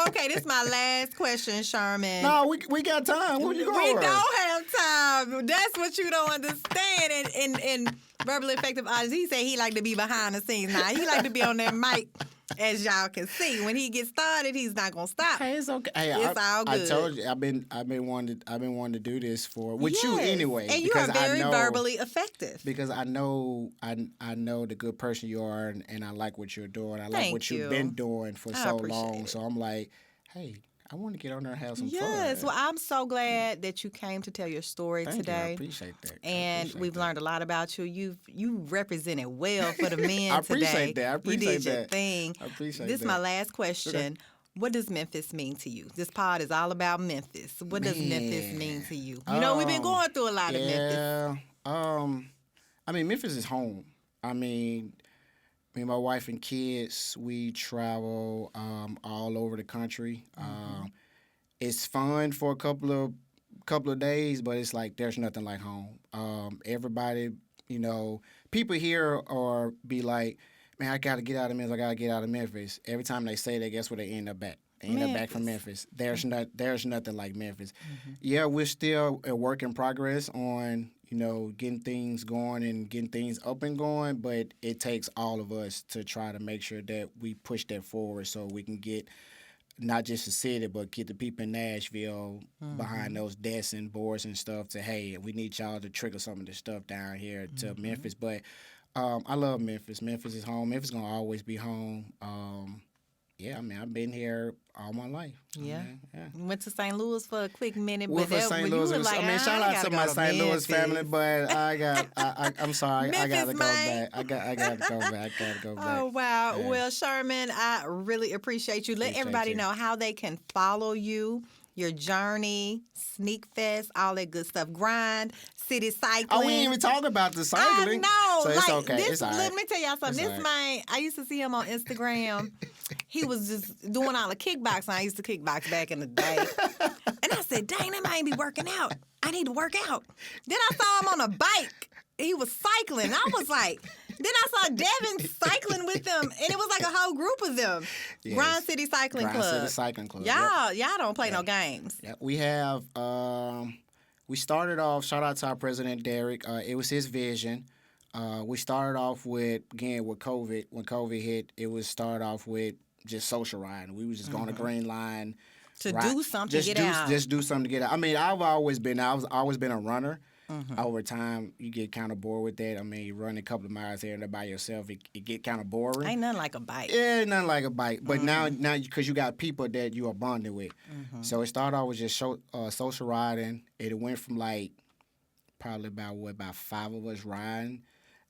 [SPEAKER 1] Okay, this is my last question, Sherman.
[SPEAKER 2] No, we got time. What you going?
[SPEAKER 1] We don't have time. That's what you don't understand. And verbally effective artist, he said he like to be behind the scenes. Now he like to be on that mic, as y'all can see. When he gets started, he's not gonna stop.
[SPEAKER 2] Hey, it's okay. Hey,
[SPEAKER 1] It's all good.
[SPEAKER 2] I told you, I've been wanting to do this with you anyway.
[SPEAKER 1] And you are
[SPEAKER 2] because
[SPEAKER 1] very
[SPEAKER 2] I know,
[SPEAKER 1] verbally effective.
[SPEAKER 2] Because I know the good person you are, and I like what you're doing. I like
[SPEAKER 1] Thank
[SPEAKER 2] what
[SPEAKER 1] you.
[SPEAKER 2] you've been doing for
[SPEAKER 1] I
[SPEAKER 2] so
[SPEAKER 1] appreciate
[SPEAKER 2] long.
[SPEAKER 1] it.
[SPEAKER 2] So I'm like, hey, I want to get on there and have some
[SPEAKER 1] Yes,
[SPEAKER 2] fun.
[SPEAKER 1] well, I'm so glad that you came to tell your story
[SPEAKER 2] Thank
[SPEAKER 1] today.
[SPEAKER 2] you. I appreciate that.
[SPEAKER 1] And we've learned a lot about you. You represented well for the men
[SPEAKER 2] I appreciate
[SPEAKER 1] today.
[SPEAKER 2] that. I appreciate
[SPEAKER 1] you did your
[SPEAKER 2] that.
[SPEAKER 1] thing.
[SPEAKER 2] I appreciate
[SPEAKER 1] This is
[SPEAKER 2] that.
[SPEAKER 1] my last question. What does Memphis mean to you? This pod is all about Memphis. What does Memphis mean to you? We've been going through a lot of Memphis.
[SPEAKER 2] Memphis is home. Me and my wife and kids, we travel all over the country. It's fun for a couple of days, but it's like there's nothing like home. Everybody, people here are be like, man, I got to get out of Memphis. I got to get out of Memphis. Every time they say that, guess where they end up at? They end up back from Memphis. There's nothing like Memphis. Yeah, we're still a work in progress on getting things going and getting things up and going, but it takes all of us to try to make sure that we push that forward so we can get not just the city, but get the people in Nashville behind those desks and boards and stuff to, hey, we need y'all to trigger some of this stuff down here to Memphis. But I love Memphis. Memphis is home. Memphis is going to always be home. yeah, I mean, I've been here all my life.
[SPEAKER 1] Yeah.
[SPEAKER 2] Yeah.
[SPEAKER 1] Went to St. Louis for a quick minute,
[SPEAKER 2] Went
[SPEAKER 1] but
[SPEAKER 2] for St. Louis.
[SPEAKER 1] you were like,
[SPEAKER 2] I mean, shout out to my St. Louis family,
[SPEAKER 1] Memphis.
[SPEAKER 2] but I'm sorry, I gotta
[SPEAKER 1] Memphis,
[SPEAKER 2] go
[SPEAKER 1] man.
[SPEAKER 2] back. I gotta go back. I gotta go back.
[SPEAKER 1] Oh, wow.
[SPEAKER 2] Yeah.
[SPEAKER 1] Well, Sherman, I really appreciate you. Let
[SPEAKER 2] Appreciate
[SPEAKER 1] everybody
[SPEAKER 2] you.
[SPEAKER 1] know how they can follow you, your journey, SneakFest, all that good stuff. Grind, City Cycling.
[SPEAKER 2] Oh, we ain't even talking about the cycling.
[SPEAKER 1] I know.
[SPEAKER 2] So it's
[SPEAKER 1] like,
[SPEAKER 2] okay.
[SPEAKER 1] This,
[SPEAKER 2] It's all right.
[SPEAKER 1] Let me tell y'all something.
[SPEAKER 2] It's
[SPEAKER 1] This
[SPEAKER 2] all right.
[SPEAKER 1] man, I used to see him on Instagram. He was just doing all the kickboxing. I used to kickbox back in the day. And I said, dang, that man be working out. I need to work out. Then I saw him on a bike. He was cycling. I was like, then I saw Devin cycling with them, and it was like a whole group of them.
[SPEAKER 2] Yes.
[SPEAKER 1] Grind City Cycling
[SPEAKER 2] Grind
[SPEAKER 1] Club.
[SPEAKER 2] City Cycling Club.
[SPEAKER 1] Y'all don't play no games.
[SPEAKER 2] Yeah, we have. We started off. Shout out to our president Derek. It was his vision. We started off with COVID. When COVID hit, it was started off with just social riding. We was just going to Green Line
[SPEAKER 1] To
[SPEAKER 2] ride-
[SPEAKER 1] do something, get out.
[SPEAKER 2] Just do something to get out. I mean, I've always been a runner. Over time, you get kind of bored with that. I mean, you run a couple of miles here and there by yourself, it get kind of boring.
[SPEAKER 1] Ain't nothing like a bike.
[SPEAKER 2] Yeah, nothing like a bike. But now because you got people that you are bonded with. So it started off with just social riding. It went from like probably about 5 of us riding,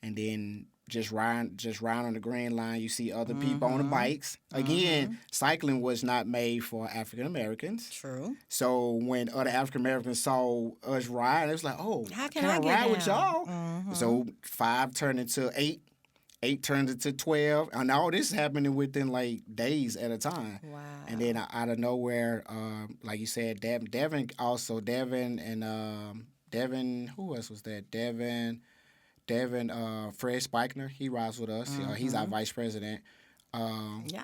[SPEAKER 2] and then just ride on the Green Line. You see other people on the bikes. Again, cycling was not made for African Americans.
[SPEAKER 1] True.
[SPEAKER 2] So when other African Americans saw us ride, it was like, oh,
[SPEAKER 1] How can
[SPEAKER 2] I
[SPEAKER 1] I get
[SPEAKER 2] ride with
[SPEAKER 1] down?
[SPEAKER 2] y'all? So 5 turned into 8. 8 turned into 12. And all this happening within like days at a time.
[SPEAKER 1] Wow.
[SPEAKER 2] And then out of nowhere, like you said, Devin, who else was that? Devin, Fred Spikner, he rides with us. He's our vice president.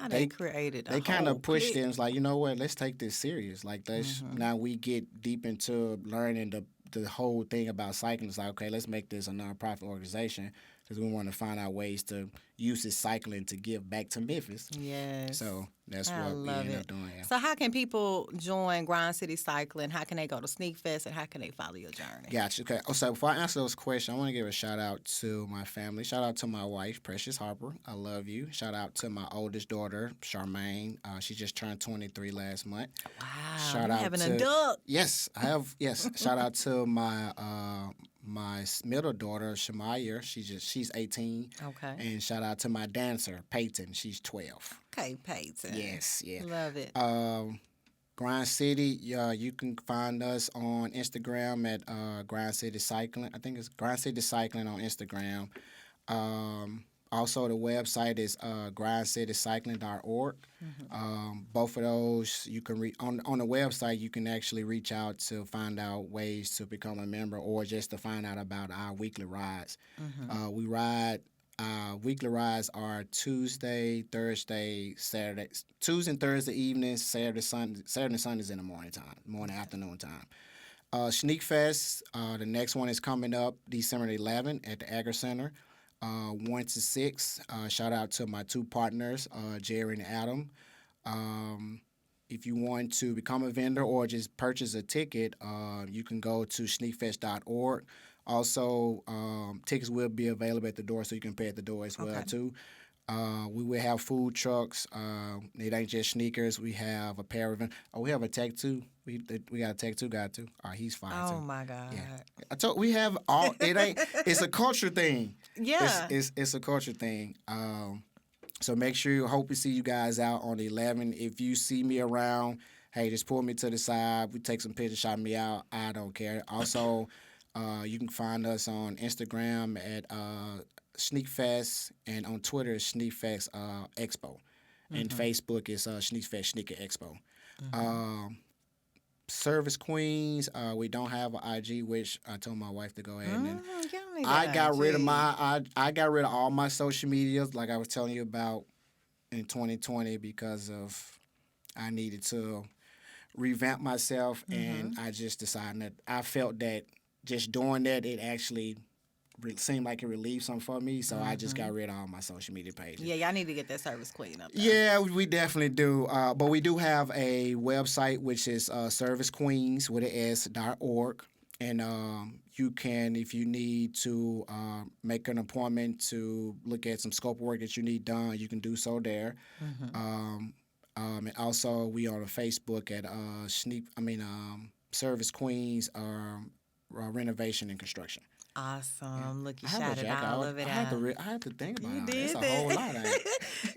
[SPEAKER 1] They created a
[SPEAKER 2] They kind
[SPEAKER 1] whole
[SPEAKER 2] of pushed
[SPEAKER 1] clique.
[SPEAKER 2] it. It's like, you know what? Let's take this serious. Like, now we get deep into learning the whole thing about cycling. It's like, okay, let's make this a nonprofit organization because we want to find out ways to use this cycling to give back to Memphis.
[SPEAKER 1] Yes.
[SPEAKER 2] So that's
[SPEAKER 1] I
[SPEAKER 2] what we
[SPEAKER 1] love
[SPEAKER 2] ended
[SPEAKER 1] it.
[SPEAKER 2] up doing. Yeah.
[SPEAKER 1] So how can people join Grind City Cycling? How can they go to SneakFest, and how can they follow your journey?
[SPEAKER 2] Gotcha. Okay. So before I answer those questions, I want to give a shout out to my family. Shout out to my wife, Precious Harper. I love you. Shout out to my oldest daughter, Charmaine. She just turned 23 last month.
[SPEAKER 1] Wow.
[SPEAKER 2] Shout
[SPEAKER 1] you
[SPEAKER 2] out
[SPEAKER 1] having
[SPEAKER 2] to
[SPEAKER 1] a duck.
[SPEAKER 2] Yes, I have. Yes. Shout out to my middle daughter, Shamaya. She's 18.
[SPEAKER 1] Okay.
[SPEAKER 2] And shout out to my dancer, Peyton. She's 12.
[SPEAKER 1] Okay, Peyton.
[SPEAKER 2] Yes. Yeah.
[SPEAKER 1] Love it.
[SPEAKER 2] Grind City, you can find us on Instagram at Grind City Cycling. I think it's Grind City Cycling on Instagram. Also, the website is grindcitycycling.org. Both of those, you can on the website, you can actually reach out to find out ways to become a member or just to find out about our weekly rides. We ride. Weekly rides are Tuesday, Thursday, Saturday, Tuesday and Thursday evenings, Saturday and Sundays in the afternoon time. SneakFest, the next one is coming up December 11th at the Agri Center, 1 to 6. Shout out to my 2 partners, Jerry and Adam. If you want to become a vendor or just purchase a ticket, you can go to sneakfest.org. Also, tickets will be available at the door, so you can pay at the door as well, too. We will have food trucks. It ain't just sneakers. We have apparel. We have a tech, too. We got a tech, too, guy, too. He's fine, too.
[SPEAKER 1] Oh, my God.
[SPEAKER 2] Yeah. We have all, it's a culture thing.
[SPEAKER 1] Yeah.
[SPEAKER 2] It's a culture thing. So make sure, hope to see you guys out on the 11th. If you see me around, hey, just pull me to the side. We take some pictures, shout me out. I don't care. Also, you can find us on Instagram at SneakFest, and on Twitter is SneakFest Expo. And Facebook is SneakFest Sneaker Expo. Service Queens, we don't have an IG, which I told my wife to go ahead and I got rid of all my social medias, like I was telling you about in 2020, because of I needed to revamp myself, and I just decided that I felt that just doing that, it actually seemed like it relieved something for me, so I just got rid of all my social media pages.
[SPEAKER 1] Yeah, y'all need to get that Service Queen up there.
[SPEAKER 2] Yeah, we definitely do. But we do have a website, which is servicequeens.org. And you can, if you need to make an appointment to look at some scope work that you need done, you can do so there. And also we on Facebook at Service Queens Renovation and Construction.
[SPEAKER 1] Awesome. Look, you
[SPEAKER 2] I have a
[SPEAKER 1] shouted
[SPEAKER 2] jacket.
[SPEAKER 1] all of it
[SPEAKER 2] I had to think about
[SPEAKER 1] You
[SPEAKER 2] it.
[SPEAKER 1] did
[SPEAKER 2] It's a
[SPEAKER 1] that.
[SPEAKER 2] whole lot.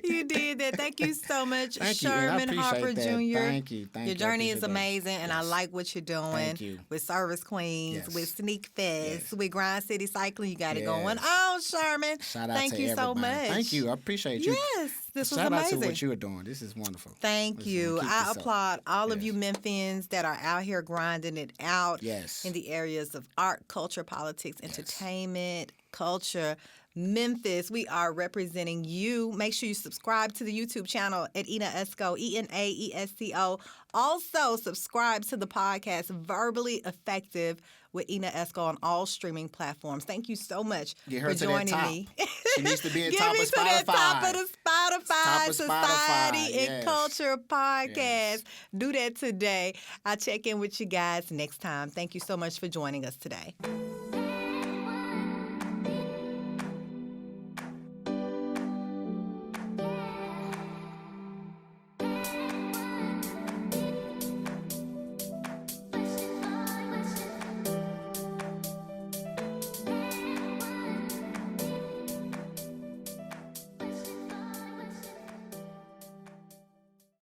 [SPEAKER 1] You did that. Thank you so much,
[SPEAKER 2] Thank you, and I
[SPEAKER 1] Sherman
[SPEAKER 2] appreciate
[SPEAKER 1] Harper
[SPEAKER 2] that.
[SPEAKER 1] Jr.
[SPEAKER 2] Thank you.
[SPEAKER 1] Your journey is
[SPEAKER 2] I appreciate that.
[SPEAKER 1] amazing, and I
[SPEAKER 2] Yes.
[SPEAKER 1] like what you're doing
[SPEAKER 2] Thank you.
[SPEAKER 1] with Service Queens,
[SPEAKER 2] Yes.
[SPEAKER 1] with SneakFest,
[SPEAKER 2] Yes.
[SPEAKER 1] with Grind City Cycling. You got it
[SPEAKER 2] Yes.
[SPEAKER 1] going on, Sherman.
[SPEAKER 2] Shout out
[SPEAKER 1] Thank
[SPEAKER 2] to
[SPEAKER 1] you so
[SPEAKER 2] everybody.
[SPEAKER 1] much.
[SPEAKER 2] Thank you. I appreciate you.
[SPEAKER 1] Yes, this was
[SPEAKER 2] Shout
[SPEAKER 1] amazing.
[SPEAKER 2] out to what you are doing. This is wonderful.
[SPEAKER 1] Thank
[SPEAKER 2] Listen,
[SPEAKER 1] you.
[SPEAKER 2] keep
[SPEAKER 1] I
[SPEAKER 2] this up.
[SPEAKER 1] applaud all of
[SPEAKER 2] Yes.
[SPEAKER 1] you Memphians that are out here grinding it out
[SPEAKER 2] Yes.
[SPEAKER 1] in the areas of art, culture, politics, entertainment, culture. Memphis, we are representing you. Make sure you subscribe to the YouTube channel at Ina Esco, ENAESCO. Also, subscribe to the podcast Verbally Effective with Ina Esco on all streaming platforms. Thank you so much
[SPEAKER 2] Get her
[SPEAKER 1] for
[SPEAKER 2] to that
[SPEAKER 1] joining
[SPEAKER 2] top.
[SPEAKER 1] me.
[SPEAKER 2] She needs to be in
[SPEAKER 1] Get
[SPEAKER 2] top
[SPEAKER 1] me
[SPEAKER 2] of
[SPEAKER 1] to that
[SPEAKER 2] Spotify.
[SPEAKER 1] top of the Spotify
[SPEAKER 2] Top of
[SPEAKER 1] Society
[SPEAKER 2] Spotify,
[SPEAKER 1] and
[SPEAKER 2] yes.
[SPEAKER 1] Culture podcast.
[SPEAKER 2] Yes.
[SPEAKER 1] Do that today. I'll check in with you guys next time. Thank you so much for joining us today.